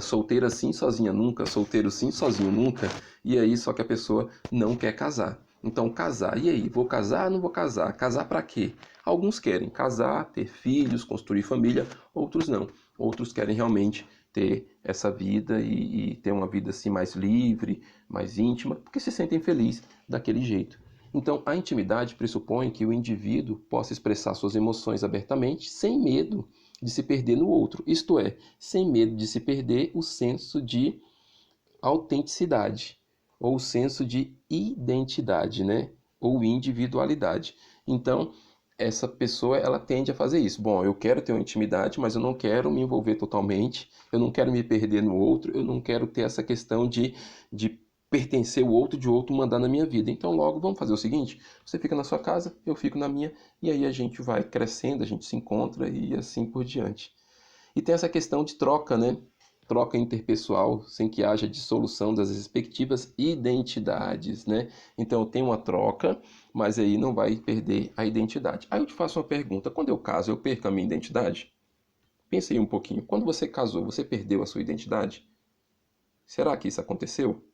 solteira sim, sozinha nunca, solteiro sim, sozinho nunca. E aí só que a pessoa não quer casar. Então, casar, e aí? Vou casar ou não vou casar? Casar para quê? Alguns querem casar, ter filhos, construir família, outros não. Outros querem realmente ter essa vida e ter uma vida assim mais livre, mais íntima, porque se sentem felizes daquele jeito. Então, a intimidade pressupõe que o indivíduo possa expressar suas emoções abertamente, sem medo de se perder no outro, isto é, sem medo de se perder o senso de autenticidade, ou o senso de identidade, né? Ou individualidade. Então, essa pessoa, ela tende a fazer isso. Bom, eu quero ter uma intimidade, mas eu não quero me envolver totalmente, eu não quero me perder no outro, eu não quero ter essa questão de pertencer o outro, de outro mandar na minha vida. Então, logo, vamos fazer o seguinte, você fica na sua casa, eu fico na minha, e aí a gente vai crescendo, a gente se encontra e assim por diante. E tem essa questão de troca, né? Troca interpessoal, sem que haja dissolução das respectivas identidades, né? Então tem uma troca, mas aí não vai perder a identidade. Aí eu te faço uma pergunta: quando eu caso, eu perco a minha identidade? Pensa aí um pouquinho. Quando você casou, você perdeu a sua identidade? Será que isso aconteceu?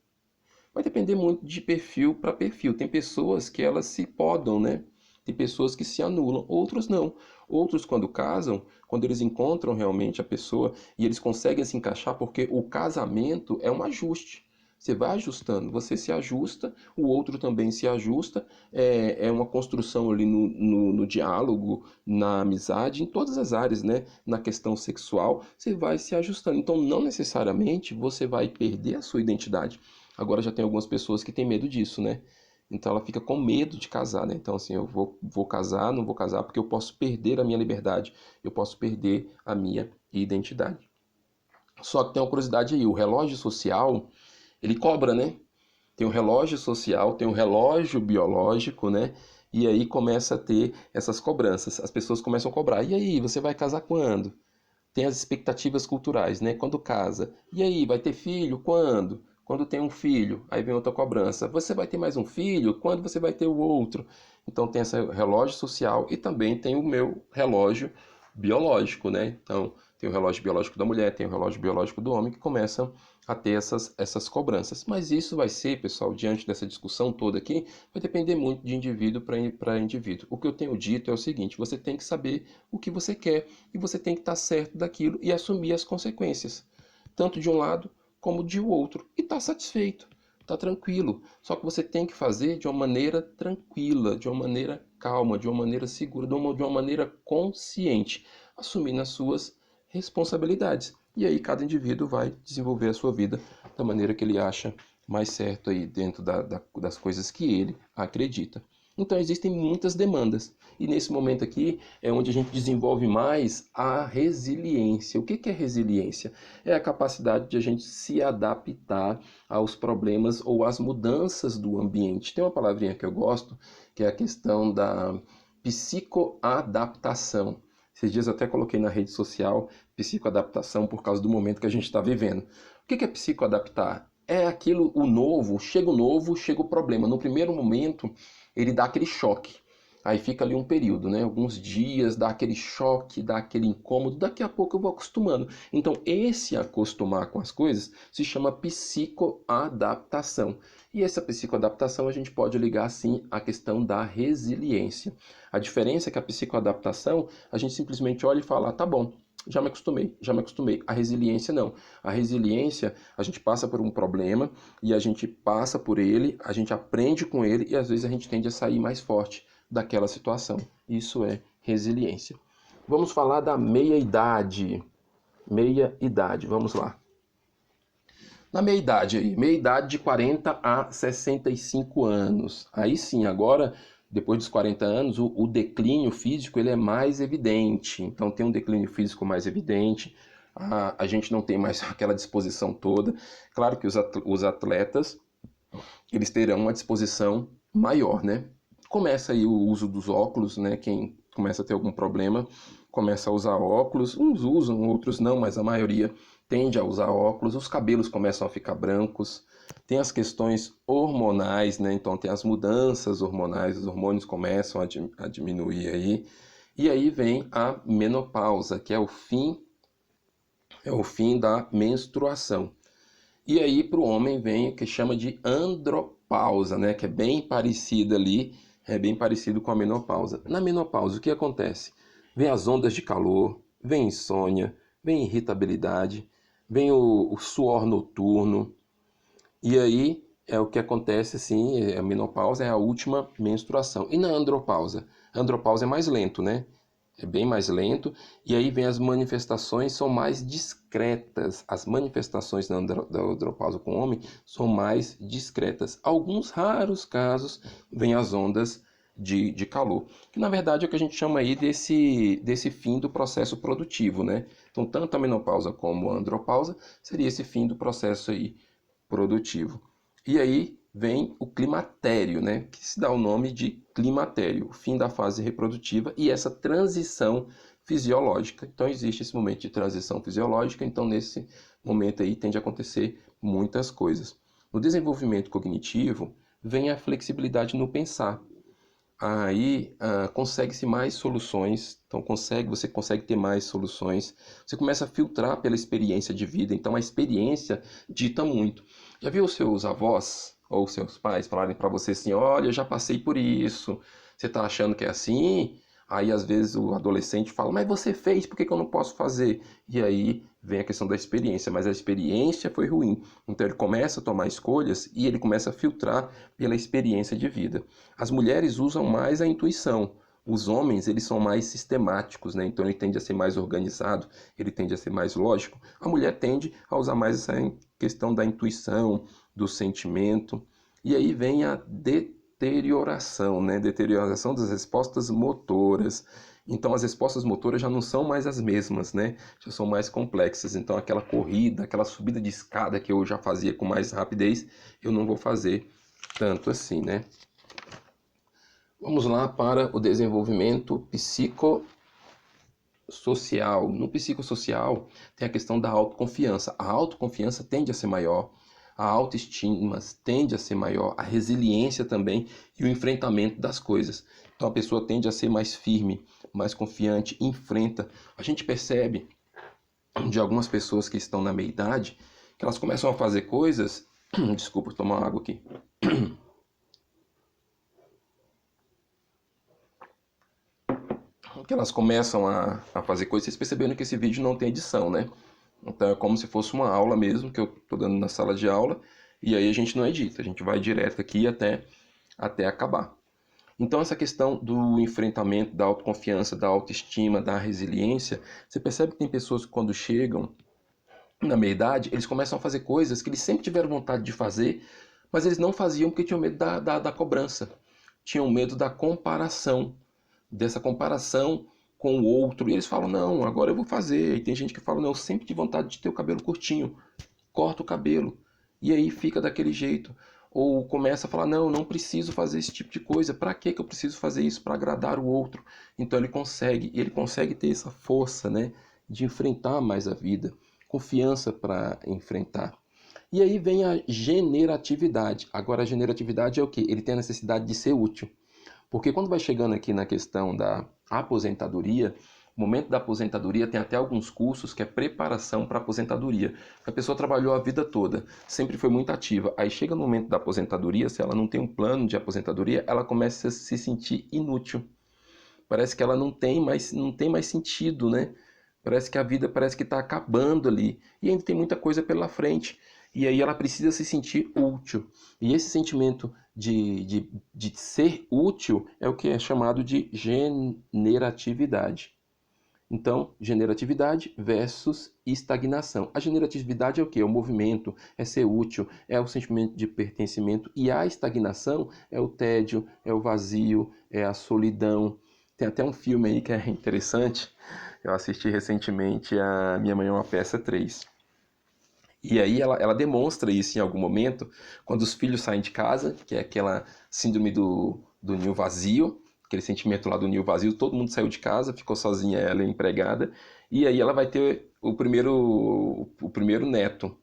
Vai depender muito de perfil para perfil. Tem pessoas que elas se podam, né? Tem pessoas que se anulam, outros não. Outros, quando casam, quando eles encontram realmente a pessoa e eles conseguem se encaixar, porque o casamento é um ajuste. Você vai ajustando, você se ajusta, o outro também se ajusta, é uma construção ali no diálogo, na amizade, em todas as áreas, né? Na questão sexual, você vai se ajustando. Então, não necessariamente você vai perder a sua identidade. Agora já tem algumas pessoas que têm medo disso, né? Então ela fica com medo de casar, né? Então assim, eu vou casar, não vou casar porque eu posso perder a minha liberdade, eu posso perder a minha identidade. Só que tem uma curiosidade aí, o relógio social, ele cobra, né? Tem o relógio social, tem o relógio biológico, né? E aí começa a ter essas cobranças. As pessoas começam a cobrar. E aí, você vai casar quando? Tem as expectativas culturais, né? Quando casa. E aí, vai ter filho? Quando? Quando tem um filho, aí vem outra cobrança. Você vai ter mais um filho? Quando você vai ter o outro? Então tem esse relógio social e também tem o meu relógio biológico, né? Então tem o relógio biológico da mulher, tem o relógio biológico do homem que começam a ter essas cobranças. Mas isso vai ser, pessoal, diante dessa discussão toda aqui, vai depender muito de indivíduo para indivíduo. O que eu tenho dito é o seguinte: você tem que saber o que você quer e você tem que estar certo daquilo e assumir as consequências, tanto de um lado como de outro, e estar satisfeito, estar tranquilo. Só que você tem que fazer de uma maneira tranquila, de uma maneira calma, de uma maneira segura, de uma maneira consciente, assumindo as suas responsabilidades. E aí cada indivíduo vai desenvolver a sua vida da maneira que ele acha mais certo aí dentro das coisas que ele acredita. Então existem muitas demandas. E nesse momento aqui é onde a gente desenvolve mais a resiliência. O que é resiliência? É a capacidade de a gente se adaptar aos problemas ou às mudanças do ambiente. Tem uma palavrinha que eu gosto, que é a questão da psicoadaptação. Esses dias eu até coloquei na rede social psicoadaptação por causa do momento que a gente está vivendo. O que é psicoadaptar? É aquilo, o novo, chega o problema. No primeiro momento, ele dá aquele choque. Aí fica ali um período, né? Alguns dias, dá aquele choque, dá aquele incômodo. Daqui a pouco eu vou acostumando. Então, esse acostumar com as coisas se chama psicoadaptação. E essa psicoadaptação a gente pode ligar, sim, à questão da resiliência. A diferença é que a psicoadaptação, a gente simplesmente olha e fala, tá bom, já me acostumei, já me acostumei. A resiliência não. A resiliência, a gente passa por um problema e a gente passa por ele, a gente aprende com ele e às vezes a gente tende a sair mais forte daquela situação. Isso é resiliência. Vamos falar da meia-idade. Meia-idade, vamos lá. Na meia-idade aí, meia-idade de 40 a 65 anos. Aí sim, agora, depois dos 40 anos, o declínio físico ele é mais evidente. Então tem um declínio físico mais evidente, a gente não tem mais aquela disposição toda. Claro que os atletas, eles terão uma disposição maior, né? Começa aí o uso dos óculos, né? Quem começa a ter algum problema, começa a usar óculos. Uns usam, outros não, mas a maioria tende a usar óculos. Os cabelos começam a ficar brancos. Tem as questões hormonais, né? Então tem as mudanças hormonais, os hormônios começam a diminuir aí. E aí vem a menopausa, que é o fim da menstruação. E aí para o homem vem o que chama de andropausa, né? Que é bem parecido ali, é bem parecido com a menopausa. Na menopausa, o que acontece? Vem as ondas de calor, vem insônia, vem irritabilidade, vem o suor noturno, e aí é o que acontece assim, a menopausa é a última menstruação. E na andropausa? A andropausa é mais lento, né? É bem mais lento, e aí vem as manifestações, são mais discretas. As manifestações da andropausa com o homem são mais discretas. Alguns raros casos vêm as ondas de calor, que na verdade é o que a gente chama aí desse fim do processo produtivo, né? Então, tanto a menopausa como a andropausa seria esse fim do processo aí produtivo. E aí vem o climatério, né, que se dá o nome de climatério, o fim da fase reprodutiva e essa transição fisiológica. Então existe esse momento de transição fisiológica, então nesse momento aí tende a acontecer muitas coisas. No desenvolvimento cognitivo vem a flexibilidade no pensar. Aí consegue-se mais soluções, então você consegue ter mais soluções, você começa a filtrar pela experiência de vida, então a experiência dita muito. Já viu os seus avós ou seus pais falarem para você assim, olha, eu já passei por isso, você está achando que é assim? Aí às vezes o adolescente fala, mas você fez, por que que eu não posso fazer? E aí vem a questão da experiência, mas a experiência foi ruim. Então ele começa a tomar escolhas e ele começa a filtrar pela experiência de vida. As mulheres usam mais a intuição. Os homens, eles são mais sistemáticos, né? Então ele tende a ser mais organizado, ele tende a ser mais lógico. A mulher tende a usar mais essa questão da intuição, do sentimento. E aí vem a deterioração, né? Deterioração das respostas motoras. Então as respostas motoras já não são mais as mesmas, né? Já são mais complexas. Então aquela corrida, aquela subida de escada que eu já fazia com mais rapidez, eu não vou fazer tanto assim, né? Vamos lá para o desenvolvimento psicossocial. No psicossocial tem a questão da autoconfiança. A autoconfiança tende a ser maior, a autoestima tende a ser maior, a resiliência também e o enfrentamento das coisas. Então a pessoa tende a ser mais firme, mais confiante, enfrenta. A gente percebe de algumas pessoas que estão na meia-idade que elas começam a fazer coisas. Desculpa, tomar água aqui. Que elas começam a fazer coisas, vocês perceberam que esse vídeo não tem edição, né? Então é como se fosse uma aula mesmo, que eu estou dando na sala de aula, e aí a gente não edita, a gente vai direto aqui até acabar. Então essa questão do enfrentamento, da autoconfiança, da autoestima, da resiliência, você percebe que tem pessoas que quando chegam na meia-idade, eles começam a fazer coisas que eles sempre tiveram vontade de fazer, mas eles não faziam porque tinham medo da cobrança, tinham medo da comparação, dessa comparação com o outro. E eles falam, não, agora eu vou fazer. E tem gente que fala, não, eu sempre tive vontade de ter o cabelo curtinho. Corta o cabelo. E aí fica daquele jeito. Ou começa a falar, não, eu não preciso fazer esse tipo de coisa. Para que eu preciso fazer isso? Para agradar o outro. Então ele consegue ter essa força, né, de enfrentar mais a vida. Confiança para enfrentar. E aí vem a generatividade. Agora a generatividade é o quê? Ele tem a necessidade de ser útil. Porque quando vai chegando aqui na questão da aposentadoria, o momento da aposentadoria tem até alguns cursos que é preparação para aposentadoria. A pessoa trabalhou a vida toda, sempre foi muito ativa. Aí chega no momento da aposentadoria, se ela não tem um plano de aposentadoria, ela começa a se sentir inútil. Parece que ela não tem mais sentido, né? Parece que a vida parece que está acabando ali. E ainda tem muita coisa pela frente. E aí ela precisa se sentir útil. E esse sentimento de ser útil é o que é chamado de generatividade. Então, generatividade versus estagnação. A generatividade é o quê? É o movimento, é ser útil, é o sentimento de pertencimento. E a estagnação é o tédio, é o vazio, é a solidão. Tem até um filme aí que é interessante. Eu assisti recentemente a Minha Mãe é uma Peça 3. E aí ela demonstra isso em algum momento, quando os filhos saem de casa, que é aquela síndrome do ninho vazio, aquele sentimento lá do ninho vazio, todo mundo saiu de casa, ficou sozinha ela e a empregada, e aí ela vai ter o primeiro neto.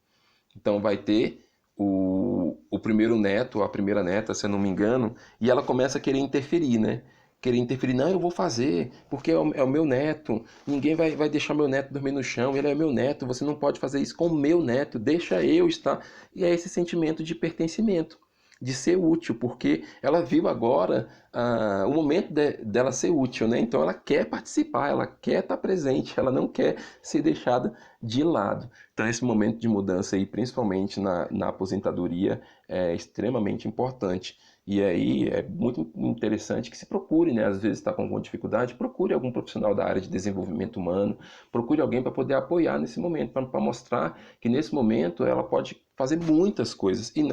Então vai ter o primeiro neto, a primeira neta, se eu não me engano, e ela começa a querer interferir, né? Querer interferir, não, eu vou fazer, porque é o meu neto, ninguém vai deixar meu neto dormir no chão, ele é meu neto, você não pode fazer isso com o meu neto, deixa eu estar. E é esse sentimento de pertencimento, de ser útil, porque ela viu agora o momento dela ser útil, né? Então ela quer participar, ela quer estar presente, ela não quer ser deixada de lado. Então esse momento de mudança aí, principalmente na aposentadoria, é extremamente importante. E aí é muito interessante que se procure, né? Às vezes está com alguma dificuldade, procure algum profissional da área de desenvolvimento humano, procure alguém para poder apoiar nesse momento, para mostrar que nesse momento ela pode fazer muitas coisas e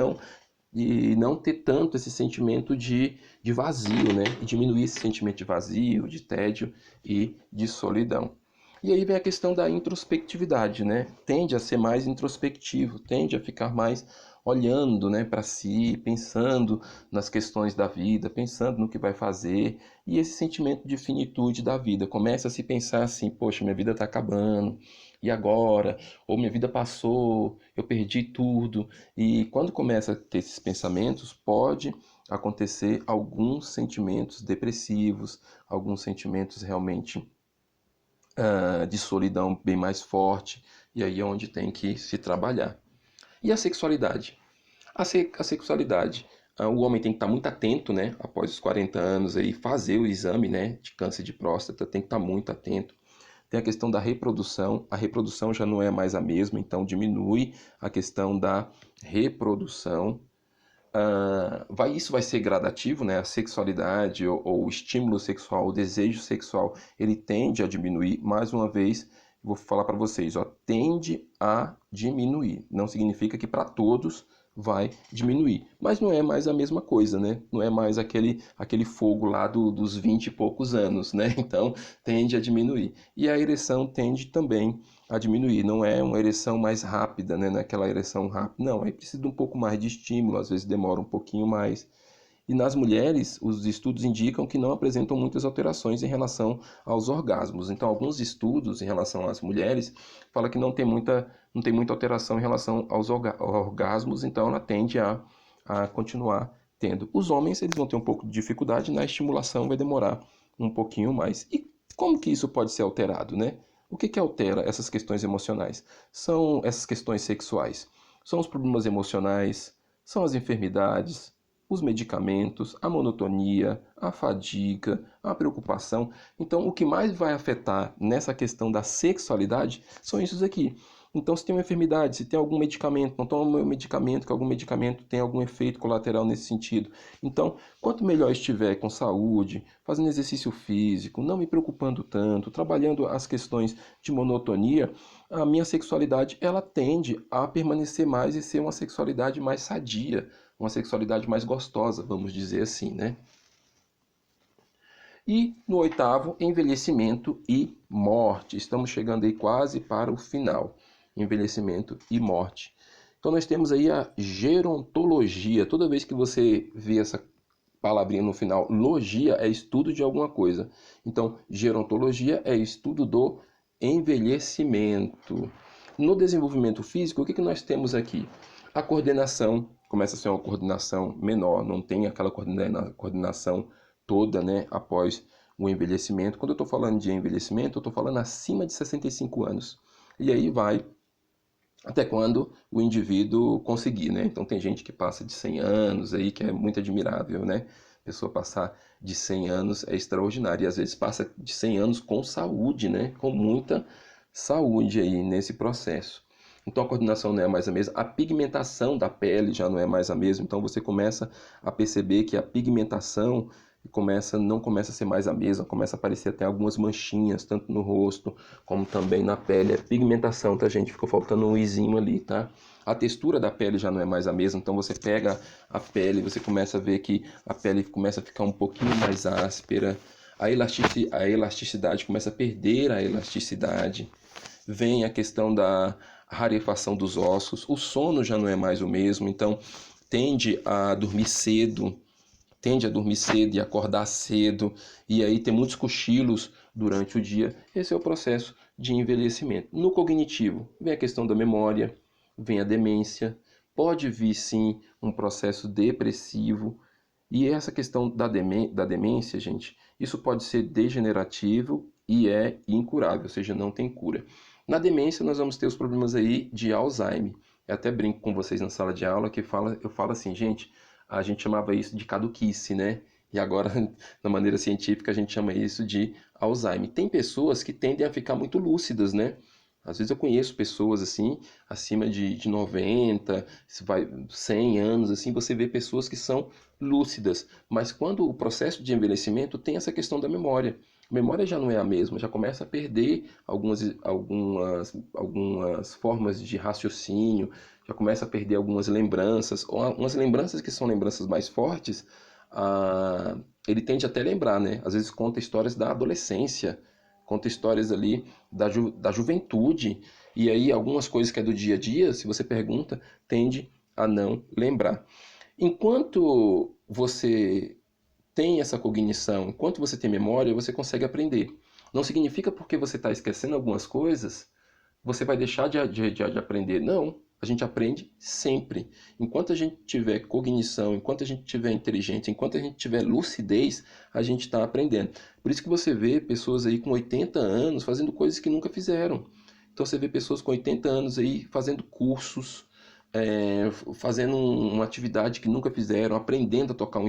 não ter tanto esse sentimento de vazio, né? E diminuir esse sentimento de vazio, de tédio e de solidão. E aí vem a questão da introspectividade, né? Tende a ser mais introspectivo, tende a ficar mais olhando, né, para si, pensando nas questões da vida, pensando no que vai fazer, e esse sentimento de finitude da vida. Começa a se pensar assim, poxa, minha vida está acabando, e agora? Ou minha vida passou, eu perdi tudo. E quando começa a ter esses pensamentos, pode acontecer alguns sentimentos depressivos, alguns sentimentos realmente de solidão bem mais forte, e aí é onde tem que se trabalhar. E a sexualidade? A sexualidade, o homem tem que estar muito atento, né, após os 40 anos, aí, fazer o exame, né, de câncer de próstata, tem que estar muito atento. Tem a questão da reprodução, a reprodução já não é mais a mesma, então diminui a questão da reprodução. Isso vai ser gradativo, né? A sexualidade ou o estímulo sexual, o desejo sexual, ele tende a diminuir. Mais uma vez, vou falar para vocês, ó, tende a diminuir. Não significa que para todos vai diminuir, mas não é mais a mesma coisa, né? Não é mais aquele fogo lá dos 20 e poucos anos, né? Então tende a diminuir. E a ereção tende também a diminuir. Não é uma ereção mais rápida, né? Naquela ereção rápida. Não, aí precisa de um pouco mais de estímulo, às vezes demora um pouquinho mais. E nas mulheres, os estudos indicam que não apresentam muitas alterações em relação aos orgasmos. Então, alguns estudos em relação às mulheres falam que não tem muita alteração em relação aos orgasmos, então ela tende a continuar tendo. Os homens, eles vão ter um pouco de dificuldade, na estimulação vai demorar um pouquinho mais. E como que isso pode ser alterado, né? O que altera essas questões emocionais? São essas questões sexuais. São os problemas emocionais, são as enfermidades, os medicamentos, a monotonia, a fadiga, a preocupação. Então, o que mais vai afetar nessa questão da sexualidade são esses aqui. Então, se tem uma enfermidade, se tem algum medicamento, não toma o medicamento, que algum medicamento tem algum efeito colateral nesse sentido. Então, quanto melhor estiver com saúde, fazendo exercício físico, não me preocupando tanto, trabalhando as questões de monotonia, a minha sexualidade ela tende a permanecer mais e ser uma sexualidade mais sadia, uma sexualidade mais gostosa, vamos dizer assim, né? E no oitavo, envelhecimento e morte. Estamos chegando aí quase para o final. Envelhecimento e morte. Então nós temos aí a gerontologia. Toda vez que você vê essa palavrinha no final, logia é estudo de alguma coisa. Então, gerontologia é estudo do envelhecimento. No desenvolvimento físico, o que nós temos aqui? A coordenação começa a ser uma coordenação menor, não tem aquela coordenação toda, né, após o envelhecimento. Quando eu estou falando de envelhecimento, eu estou falando acima de 65 anos. E aí vai até quando o indivíduo conseguir, né? Então tem gente que passa de 100 anos aí, que é muito admirável, né? A pessoa passar de 100 anos é extraordinário. E às vezes passa de 100 anos com saúde, né? Com muita saúde aí nesse processo. Então a coordenação não é mais a mesma, a pigmentação da pele já não é mais a mesma, então você começa a perceber que a pigmentação não começa a ser mais a mesma, começa a aparecer até algumas manchinhas, tanto no rosto como também na pele. É pigmentação, tá, gente? Ficou faltando um izinho ali, tá? A textura da pele já não é mais a mesma, então você pega a pele, você começa a ver que a pele começa a ficar um pouquinho mais áspera, a elasticidade começa a perder a elasticidade. Vem a questão da rarefação dos ossos, o sono já não é mais o mesmo, então tende a dormir cedo e acordar cedo, e aí tem muitos cochilos durante o dia. Esse é o processo de envelhecimento. No cognitivo, vem a questão da memória, vem a demência, pode vir sim um processo depressivo, e essa questão da demência, gente, isso pode ser degenerativo e é incurável, ou seja, não tem cura. Na demência, nós vamos ter os problemas aí de Alzheimer. Eu até brinco com vocês na sala de aula que eu falo assim, gente, a gente chamava isso de caduquice, né? E agora, na maneira científica, a gente chama isso de Alzheimer. Tem pessoas que tendem a ficar muito lúcidas, né? Às vezes eu conheço pessoas assim, acima de 90, se vai 100 anos, assim, você vê pessoas que são lúcidas. Mas quando o processo de envelhecimento tem essa questão da memória. A memória já não é a mesma, já começa a perder algumas formas de raciocínio, já começa a perder algumas lembranças, ou umas lembranças que são lembranças mais fortes, ele tende até a lembrar, né? Às vezes conta histórias da adolescência, conta histórias ali da juventude, e aí algumas coisas que é do dia a dia, se você pergunta, tende a não lembrar. Enquanto você tem essa cognição, enquanto você tem memória, você consegue aprender. Não significa porque você está esquecendo algumas coisas, você vai deixar de aprender. Não, a gente aprende sempre. Enquanto a gente tiver cognição, enquanto a gente tiver inteligência, enquanto a gente tiver lucidez, a gente está aprendendo. Por isso que você vê pessoas aí com 80 anos fazendo coisas que nunca fizeram. Então você vê pessoas com 80 anos aí fazendo cursos, fazendo uma atividade que nunca fizeram, aprendendo a tocar um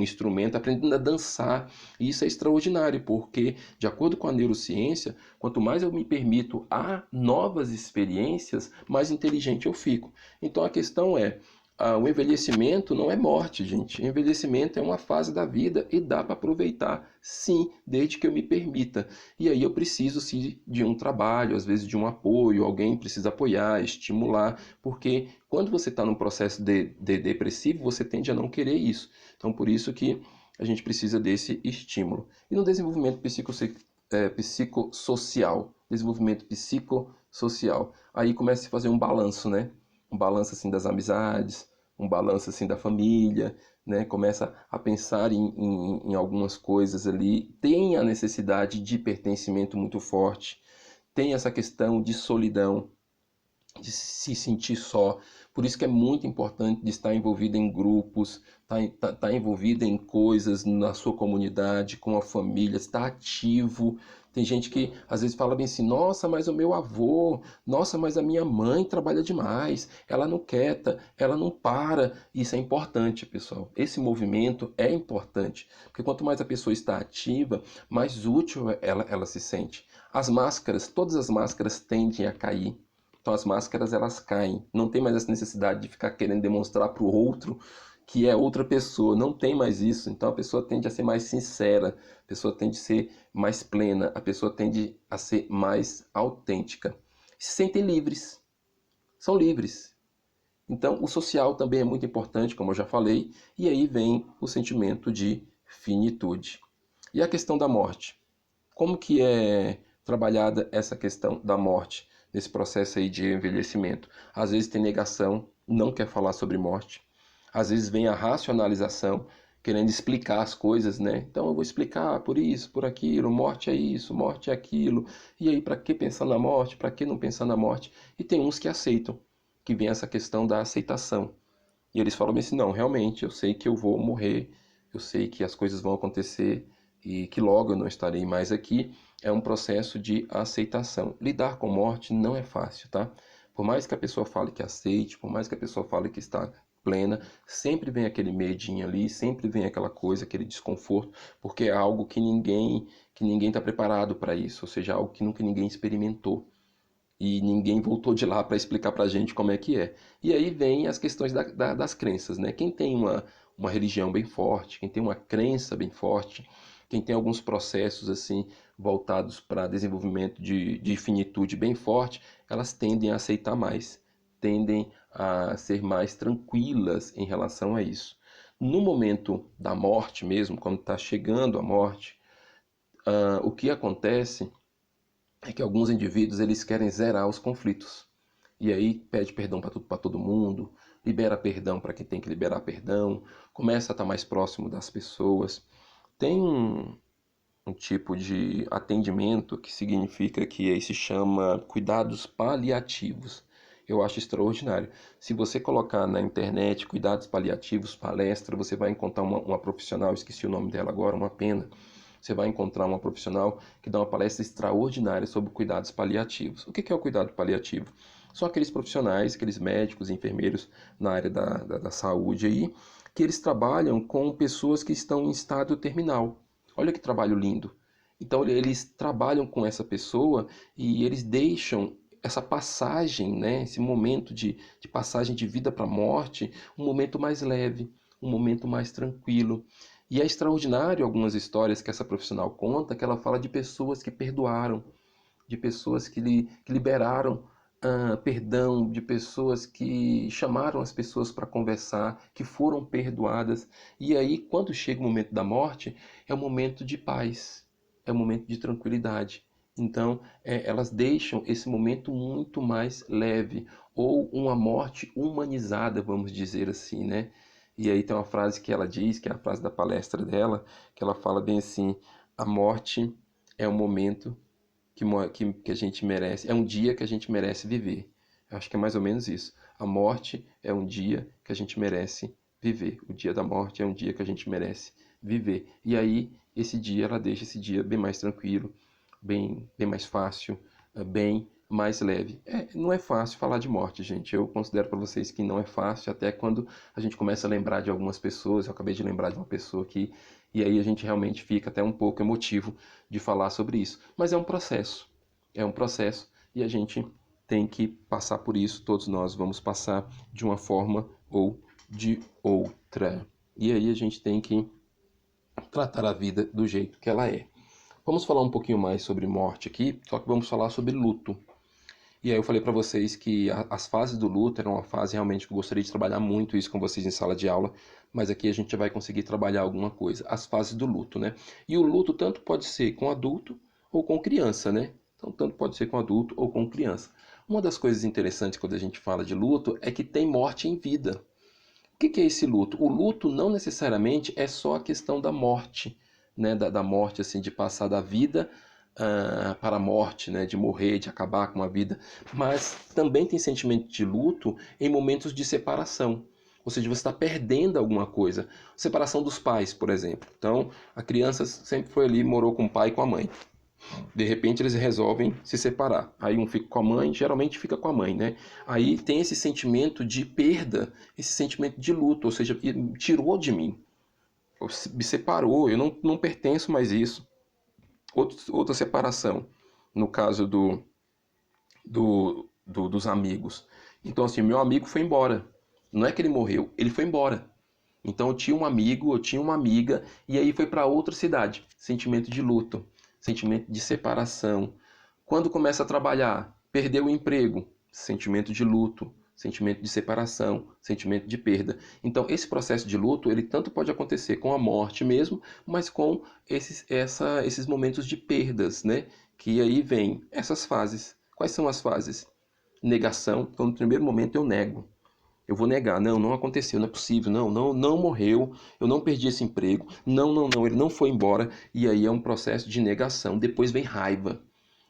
instrumento, aprendendo a dançar. E isso é extraordinário, porque, de acordo com a neurociência, quanto mais eu me permito a novas experiências, mais inteligente eu fico. Então a questão é, o envelhecimento não é morte, gente. O envelhecimento é uma fase da vida e dá para aproveitar, sim, desde que eu me permita. E aí eu preciso, sim, de um trabalho, às vezes de um apoio, alguém precisa apoiar, estimular, porque quando você está num processo de depressivo, você tende a não querer isso. Então, por isso que a gente precisa desse estímulo. E no desenvolvimento psicossocial, desenvolvimento psicossocial, aí começa a se fazer um balanço, né? Um balanço assim das amizades, um balanço assim da família, né? Começa a pensar em algumas coisas ali, tem a necessidade de pertencimento muito forte, tem essa questão de solidão, de se sentir só. Por isso que é muito importante de estar envolvido em grupos, estar envolvido em coisas na sua comunidade, com a família, estar ativo. Tem gente que às vezes fala bem assim, nossa, mas o meu avô, nossa, mas a minha mãe trabalha demais, ela não quieta, ela não para. Isso é importante, pessoal. Esse movimento é importante, porque quanto mais a pessoa está ativa, mais útil ela se sente. As máscaras, todas as máscaras tendem a cair. Então as máscaras elas caem. Não tem mais essa necessidade de ficar querendo demonstrar para o outro que é outra pessoa. Não tem mais isso. Então a pessoa tende a ser mais sincera, a pessoa tende a ser mais plena, a pessoa tende a ser mais autêntica. Se sentem livres. São livres. Então o social também é muito importante, como eu já falei, e aí vem o sentimento de finitude. E a questão da morte? Como que é trabalhada essa questão da morte nesse processo aí de envelhecimento? Às vezes tem negação, não quer falar sobre morte. Às vezes vem a racionalização, querendo explicar as coisas, né? Então eu vou explicar por isso, por aquilo, morte é isso, morte é aquilo. E aí para que pensar na morte? Para que não pensar na morte? E tem uns que aceitam, que vem essa questão da aceitação. E eles falam assim, não, realmente, eu sei que eu vou morrer, eu sei que as coisas vão acontecer e que logo eu não estarei mais aqui. É um processo de aceitação. Lidar com morte não é fácil, tá? Por mais que a pessoa fale que aceite, por mais que a pessoa fale que está plena, sempre vem aquele medinho ali, sempre vem aquela coisa, aquele desconforto, porque é algo que ninguém está preparado para isso, ou seja, algo que nunca ninguém experimentou e ninguém voltou de lá para explicar para a gente como é que é. E aí vem as questões das crenças, né? Quem tem uma religião bem forte, quem tem uma crença bem forte, quem tem alguns processos assim voltados para desenvolvimento de finitude bem forte, elas tendem a aceitar mais, tendem a ser mais tranquilas em relação a isso. No momento da morte mesmo, quando está chegando a morte, o que acontece é que alguns indivíduos eles querem zerar os conflitos. E aí pede perdão para todo mundo, libera perdão para quem tem que liberar perdão, começa a estar mais próximo das pessoas. Tem um tipo de atendimento que significa que aí se chama cuidados paliativos. Eu acho extraordinário. Se você colocar na internet cuidados paliativos, palestra, você vai encontrar uma profissional, esqueci o nome dela agora, uma pena. Você vai encontrar uma profissional que dá uma palestra extraordinária sobre cuidados paliativos. O que é o cuidado paliativo? São aqueles profissionais, aqueles médicos, enfermeiros na área da saúde aí, que eles trabalham com pessoas que estão em estado terminal. Olha que trabalho lindo. Então eles trabalham com essa pessoa e eles deixam essa passagem, né, esse momento de passagem de vida para a morte, um momento mais leve, um momento mais tranquilo. E é extraordinário algumas histórias que essa profissional conta, que ela fala de pessoas que perdoaram, de pessoas que liberaram perdão, de pessoas que chamaram as pessoas para conversar, que foram perdoadas. E aí, quando chega o momento da morte, é um momento de paz, é um momento de tranquilidade. Então, elas deixam esse momento muito mais leve, ou uma morte humanizada, vamos dizer assim, né? E aí tem uma frase que ela diz, que é a frase da palestra dela, que ela fala bem assim: a morte é um momento que a gente merece, é um dia que a gente merece viver. Eu acho que é mais ou menos isso. A morte é um dia que a gente merece viver. O dia da morte é um dia que a gente merece viver. E aí, esse dia, ela deixa esse dia bem mais tranquilo, bem mais fácil, bem mais leve. Não é fácil falar de morte, gente. Eu considero para vocês que não é fácil, até quando a gente começa a lembrar de algumas pessoas. Eu acabei de lembrar de uma pessoa aqui, e aí a gente realmente fica até um pouco emotivo de falar sobre isso. Mas é um processo e a gente tem que passar por isso. Todos nós vamos passar de uma forma ou de outra. E aí a gente tem que tratar a vida do jeito que ela é. Vamos falar um pouquinho mais sobre morte aqui, só que vamos falar sobre luto. E aí eu falei para vocês que as fases do luto eram uma fase realmente que eu gostaria de trabalhar muito isso com vocês em sala de aula, mas aqui a gente já vai conseguir trabalhar alguma coisa. As fases do luto, né? E o luto tanto pode ser com adulto ou com criança, né? Então tanto pode ser com adulto ou com criança. Uma das coisas interessantes quando a gente fala de luto é que tem morte em vida. O que é esse luto? O luto não necessariamente é só a questão da morte, né? Da morte, assim, de passar da vida para a morte, né? De morrer, de acabar com a vida. Mas também tem sentimento de luto em momentos de separação. Ou seja, você está perdendo alguma coisa. Separação dos pais, por exemplo. Então, a criança sempre foi ali, morou com o pai e com a mãe. De repente eles resolvem se separar. Aí um fica com a mãe, geralmente fica com a mãe, né? Aí tem esse sentimento de perda, esse sentimento de luto, ou seja, tirou de mim, me separou, eu não pertenço mais a isso. Outra separação, no caso dos amigos. Então assim, meu amigo foi embora. Não é que ele morreu, ele foi embora. Então eu tinha um amigo, eu tinha uma amiga, e aí foi para outra cidade. Sentimento de luto, sentimento de separação. Quando começa a trabalhar, perdeu o emprego, sentimento de luto, sentimento de separação, sentimento de perda. Então esse processo de luto, ele tanto pode acontecer com a morte mesmo, mas com esses momentos de perdas, né? Que aí vem essas fases. Quais são as fases? Negação. Então no primeiro momento eu nego. Eu vou negar, não aconteceu, não é possível, não morreu, eu não perdi esse emprego, não, ele não foi embora, e aí é um processo de negação. Depois vem raiva.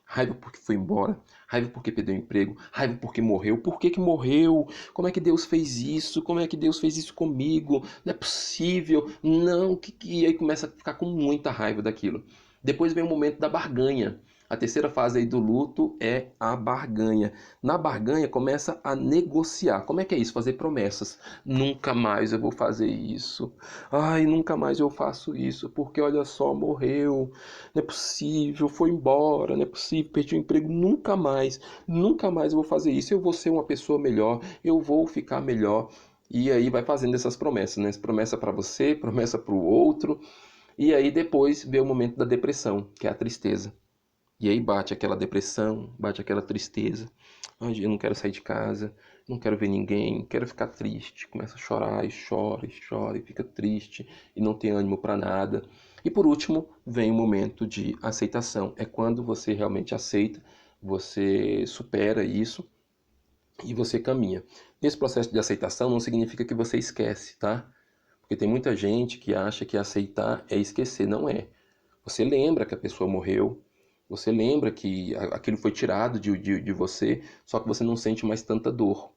Raiva porque foi embora, raiva porque perdeu o emprego, raiva porque morreu. Por que que morreu? Como é que Deus fez isso? Como é que Deus fez isso comigo? Não é possível, não, e aí começa a ficar com muita raiva daquilo. Depois vem o momento da barganha. A terceira fase aí do luto é a barganha. Na barganha começa a negociar. Como é que é isso? Fazer promessas. Nunca mais eu vou fazer isso. Ai, nunca mais eu faço isso, porque olha só, morreu. Não é possível, foi embora, não é possível, perdi o emprego, nunca mais eu vou fazer isso. Eu vou ser uma pessoa melhor, eu vou ficar melhor. E aí vai fazendo essas promessas, né? Promessa para você, promessa para o outro. E aí depois vem o momento da depressão, que é a tristeza. E aí bate aquela depressão, bate aquela tristeza. Ai, eu não quero sair de casa, não quero ver ninguém, quero ficar triste. Começa a chorar e chora e fica triste e não tem ânimo para nada. E por último, vem o momento de aceitação. É quando você realmente aceita, você supera isso e você caminha. Nesse processo de aceitação não significa que você esquece, tá? Porque tem muita gente que acha que aceitar é esquecer. Não é. Você lembra que a pessoa morreu, você lembra que aquilo foi tirado de você, só que você não sente mais tanta dor.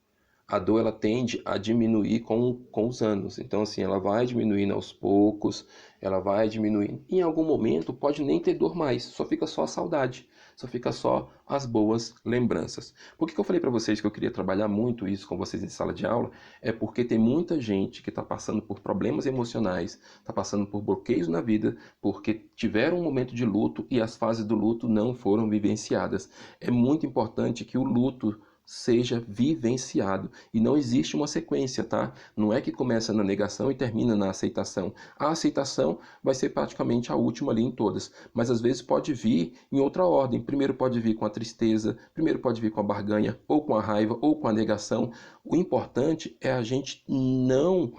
a dor ela tende a diminuir com os anos. Então, assim, ela vai diminuindo aos poucos, ela vai diminuindo. Em algum momento pode nem ter dor mais, só fica só a saudade, só fica só as boas lembranças. Por que eu falei para vocês que eu queria trabalhar muito isso com vocês em sala de aula? É porque tem muita gente que está passando por problemas emocionais, está passando por bloqueios na vida, porque tiveram um momento de luto e as fases do luto não foram vivenciadas. É muito importante que o luto seja vivenciado. E não existe uma sequência, tá? Não é que começa na negação e termina na aceitação. A aceitação vai ser praticamente a última ali em todas, mas às vezes pode vir em outra ordem. Primeiro pode vir com a tristeza, primeiro pode vir com a barganha, ou com a raiva, ou com a negação. O importante é a gente não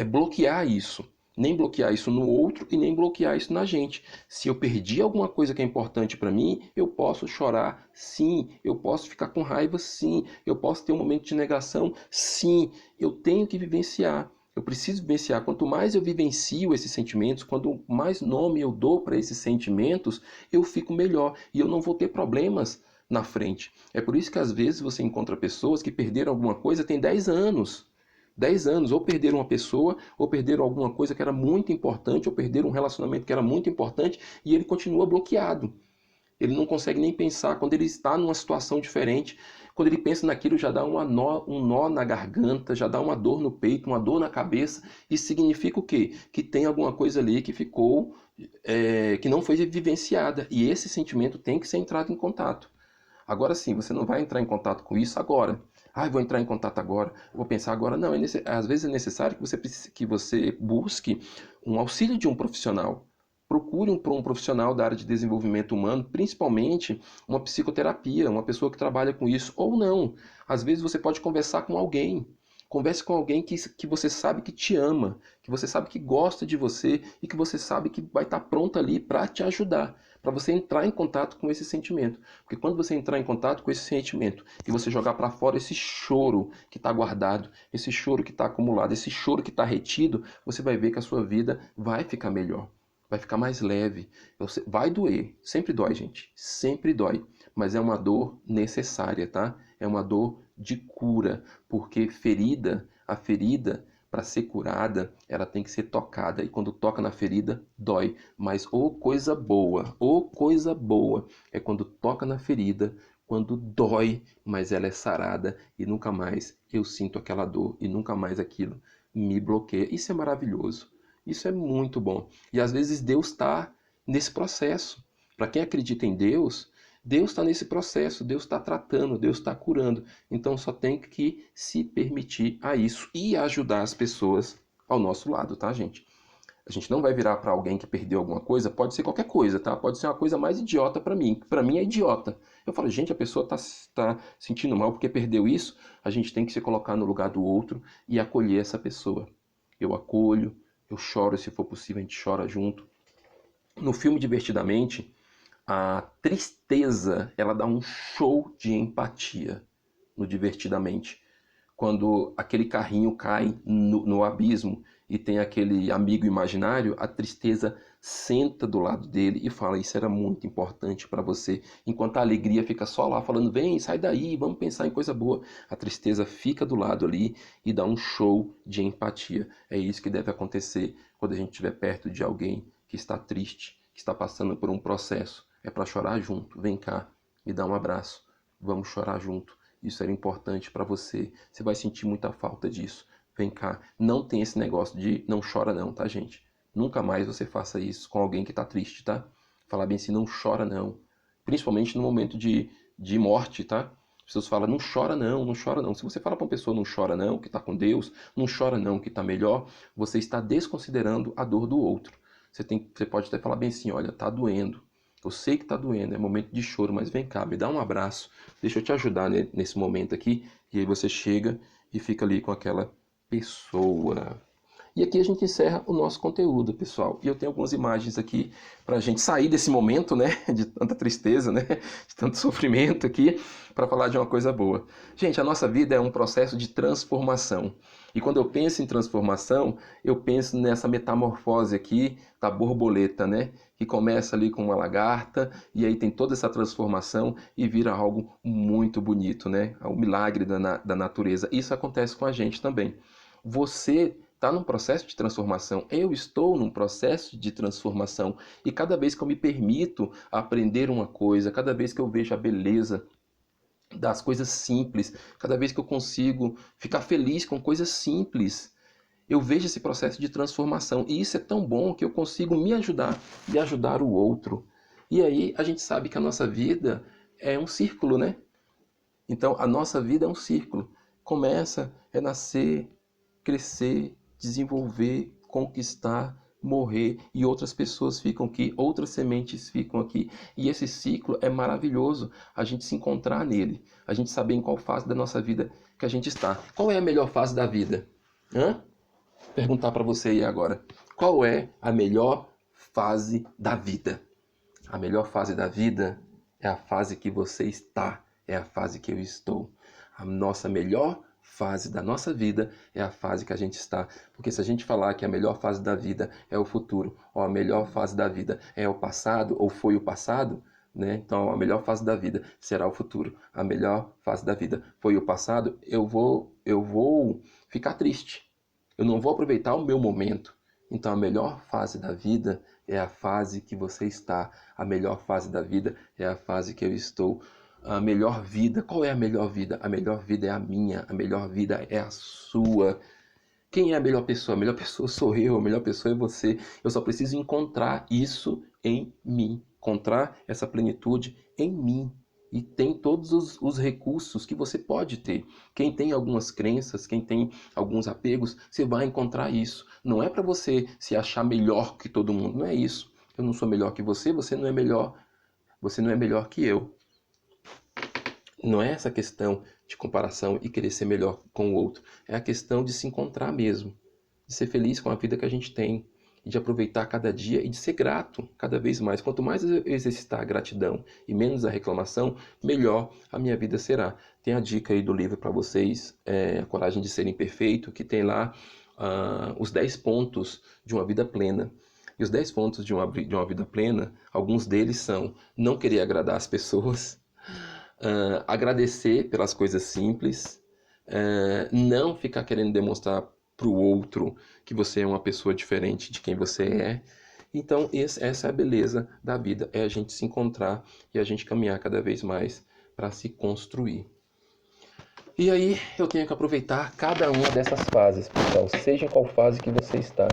bloquear isso. Nem bloquear isso no outro e nem bloquear isso na gente. Se eu perdi alguma coisa que é importante para mim, eu posso chorar, sim. Eu posso ficar com raiva, sim. Eu posso ter um momento de negação, sim. Eu tenho que vivenciar. Eu preciso vivenciar. Quanto mais eu vivencio esses sentimentos, quanto mais nome eu dou para esses sentimentos, eu fico melhor e eu não vou ter problemas na frente. É por isso que às vezes você encontra pessoas que perderam alguma coisa tem 10 anos. 10 anos, ou perderam uma pessoa, ou perderam alguma coisa que era muito importante, ou perderam um relacionamento que era muito importante, e ele continua bloqueado. Ele não consegue nem pensar. Quando ele está numa situação diferente, quando ele pensa naquilo, já dá um nó na garganta, já dá uma dor no peito, uma dor na cabeça. Isso significa o quê? Que tem alguma coisa ali que ficou, que não foi vivenciada. E esse sentimento tem que ser entrado em contato. Agora sim, você não vai entrar em contato com isso agora. Ah, eu vou entrar em contato agora, eu vou pensar agora. Não, às vezes é necessário que você busque um auxílio de um profissional. Procure um profissional da área de desenvolvimento humano, principalmente uma psicoterapia, uma pessoa que trabalha com isso, ou não. Às vezes você pode conversar com alguém. Converse com alguém que você sabe que te ama, que você sabe que gosta de você e que você sabe que vai estar pronto ali para te ajudar, para você entrar em contato com esse sentimento. Porque quando você entrar em contato com esse sentimento e você jogar para fora esse choro que está guardado, esse choro que está acumulado, esse choro que está retido, você vai ver que a sua vida vai ficar melhor, vai ficar mais leve. Vai doer, sempre dói, gente, sempre dói, mas é uma dor necessária, tá? É uma dor de cura, porque a ferida, para ser curada, ela tem que ser tocada. E quando toca na ferida, dói. Mas ô coisa boa é quando toca na ferida, quando dói, mas ela é sarada e nunca mais eu sinto aquela dor e nunca mais aquilo me bloqueia. Isso é maravilhoso. Isso é muito bom. E às vezes Deus está nesse processo. Para quem acredita em Deus, Deus está nesse processo, Deus está tratando, Deus está curando. Então só tem que se permitir a isso e ajudar as pessoas ao nosso lado, tá, gente? A gente não vai virar para alguém que perdeu alguma coisa, pode ser qualquer coisa, tá? Pode ser uma coisa mais idiota para mim. Para mim é idiota. Eu falo, gente, a pessoa tá sentindo mal porque perdeu isso. A gente tem que se colocar no lugar do outro e acolher essa pessoa. Eu acolho, eu choro, se for possível, a gente chora junto. No filme Divertidamente, a tristeza, ela dá um show de empatia no Divertidamente. Quando aquele carrinho cai no abismo e tem aquele amigo imaginário, a tristeza senta do lado dele e fala: isso era muito importante para você. Enquanto a alegria fica só lá falando: vem, sai daí, vamos pensar em coisa boa. A tristeza fica do lado ali e dá um show de empatia. É isso que deve acontecer quando a gente estiver perto de alguém que está triste, que está passando por um processo. É para chorar junto. Vem cá, me dá um abraço. Vamos chorar junto. Isso era importante para você. Você vai sentir muita falta disso. Vem cá. Não tem esse negócio de não chora não, tá, gente? Nunca mais você faça isso com alguém que tá triste, tá? Falar bem assim, não chora não. Principalmente no momento de morte, tá? As pessoas falam, não chora não, não chora não. Se você fala para uma pessoa não chora não, que tá com Deus, não chora não, que tá melhor, você está desconsiderando a dor do outro. Você pode até falar bem assim, olha, tá doendo. Eu sei que tá doendo, é momento de choro, mas vem cá, me dá um abraço. Deixa eu te ajudar nesse momento aqui. E aí você chega e fica ali com aquela pessoa. E aqui a gente encerra o nosso conteúdo, pessoal. E eu tenho algumas imagens aqui para a gente sair desse momento, né, de tanta tristeza, né, de tanto sofrimento aqui, para falar de uma coisa boa. Gente, a nossa vida é um processo de transformação. E quando eu penso em transformação, eu penso nessa metamorfose aqui da borboleta, né, que começa ali com uma lagarta e aí tem toda essa transformação e vira algo muito bonito, né? O milagre da natureza. Isso acontece com a gente também. Você está num processo de transformação, eu estou num processo de transformação e cada vez que eu me permito aprender uma coisa, cada vez que eu vejo a beleza das coisas simples, cada vez que eu consigo ficar feliz com coisas simples, eu vejo esse processo de transformação e isso é tão bom que eu consigo me ajudar e ajudar o outro. E aí a gente sabe que a nossa vida é um círculo, né? Então a nossa vida é um círculo. Começa, é nascer, crescer, desenvolver, conquistar, morrer e outras pessoas ficam aqui, outras sementes ficam aqui. E esse ciclo é maravilhoso, a gente se encontrar nele, a gente saber em qual fase da nossa vida que a gente está. Qual é a melhor fase da vida? Hã? Perguntar para você aí agora. Qual é a melhor fase da vida? A melhor fase da vida é a fase que você está, é a fase que eu estou. A nossa melhor fase da nossa vida é a fase que a gente está. Porque se a gente falar que a melhor fase da vida é o futuro, ou a melhor fase da vida é o passado, ou foi o passado, né? Então a melhor fase da vida será o futuro. A melhor fase da vida foi o passado, eu vou ficar triste. Eu não vou aproveitar o meu momento. Então a melhor fase da vida é a fase que você está. A melhor fase da vida é a fase que eu estou. A melhor vida, qual é a melhor vida? A melhor vida é a minha, a melhor vida é a sua. Quem é a melhor pessoa? A melhor pessoa sou eu, a melhor pessoa é você. Eu só preciso encontrar isso em mim, encontrar essa plenitude em mim. E tem todos os recursos que você pode ter. Quem tem algumas crenças, quem tem alguns apegos, você vai encontrar isso. Não é para você se achar melhor que todo mundo, não é isso. Eu não sou melhor que você, você não é melhor que eu. Não é essa questão de comparação e querer ser melhor com o outro. É a questão de se encontrar mesmo, de ser feliz com a vida que a gente tem, e de aproveitar cada dia e de ser grato cada vez mais. Quanto mais eu exercitar a gratidão e menos a reclamação, melhor a minha vida será. Tem a dica aí do livro para vocês, A Coragem de Ser Imperfeito, que tem lá os 10 pontos de uma vida plena. E os 10 pontos de uma vida plena, alguns deles são não querer agradar as pessoas, agradecer pelas coisas simples, não ficar querendo demonstrar para o outro que você é uma pessoa diferente de quem você é. Então essa é a beleza da vida, é a gente se encontrar e a gente caminhar cada vez mais para se construir. E aí eu tenho que aproveitar cada uma dessas fases, pessoal, seja em qual fase que você está,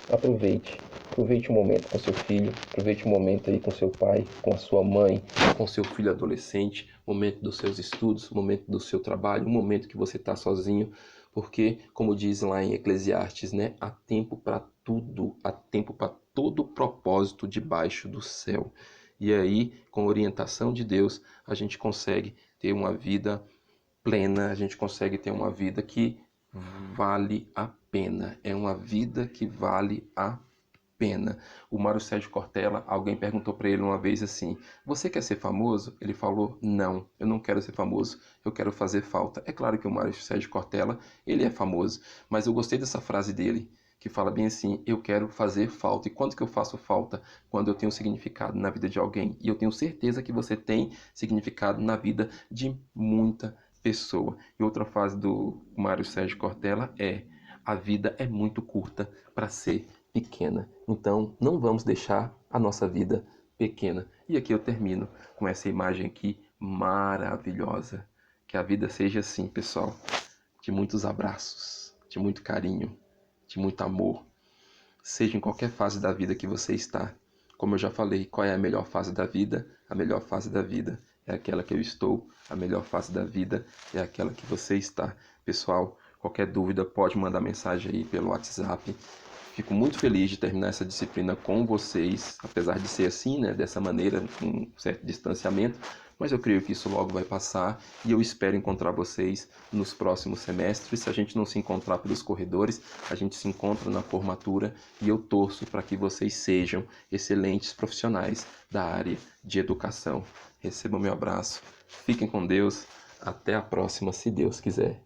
aproveite. Aproveite o momento com seu filho, aproveite o momento aí com seu pai, com a sua mãe, com seu filho adolescente, o momento dos seus estudos, o momento do seu trabalho, o momento que você está sozinho, porque, como diz lá em Eclesiastes, né, há tempo para tudo, há tempo para todo propósito debaixo do céu. E aí, com a orientação de Deus, a gente consegue ter uma vida plena, a gente consegue ter uma vida que vale a pena. É uma vida que vale a pena. O Mário Sérgio Cortella, alguém perguntou para ele uma vez assim: você quer ser famoso? Ele falou: não, eu não quero ser famoso, eu quero fazer falta. É claro que o Mário Sérgio Cortella, ele é famoso, mas eu gostei dessa frase dele, que fala bem assim: eu quero fazer falta. E quando que eu faço falta? Quando eu tenho significado na vida de alguém. E eu tenho certeza que você tem significado na vida de muita pessoa. E outra frase do Mário Sérgio Cortella é: a vida é muito curta para ser pequena. Então, não vamos deixar a nossa vida pequena. E aqui eu termino com essa imagem aqui maravilhosa. Que a vida seja assim, pessoal, de muitos abraços, de muito carinho, de muito amor. Seja em qualquer fase da vida que você está. Como eu já falei, qual é a melhor fase da vida? A melhor fase da vida é aquela que eu estou. A melhor fase da vida é aquela que você está. Pessoal, qualquer dúvida pode mandar mensagem aí pelo WhatsApp. Fico muito feliz de terminar essa disciplina com vocês, apesar de ser assim, né, dessa maneira, com um certo distanciamento, mas eu creio que isso logo vai passar e eu espero encontrar vocês nos próximos semestres. Se a gente não se encontrar pelos corredores, a gente se encontra na formatura e eu torço para que vocês sejam excelentes profissionais da área de educação. Recebam meu abraço, fiquem com Deus, até a próxima, se Deus quiser.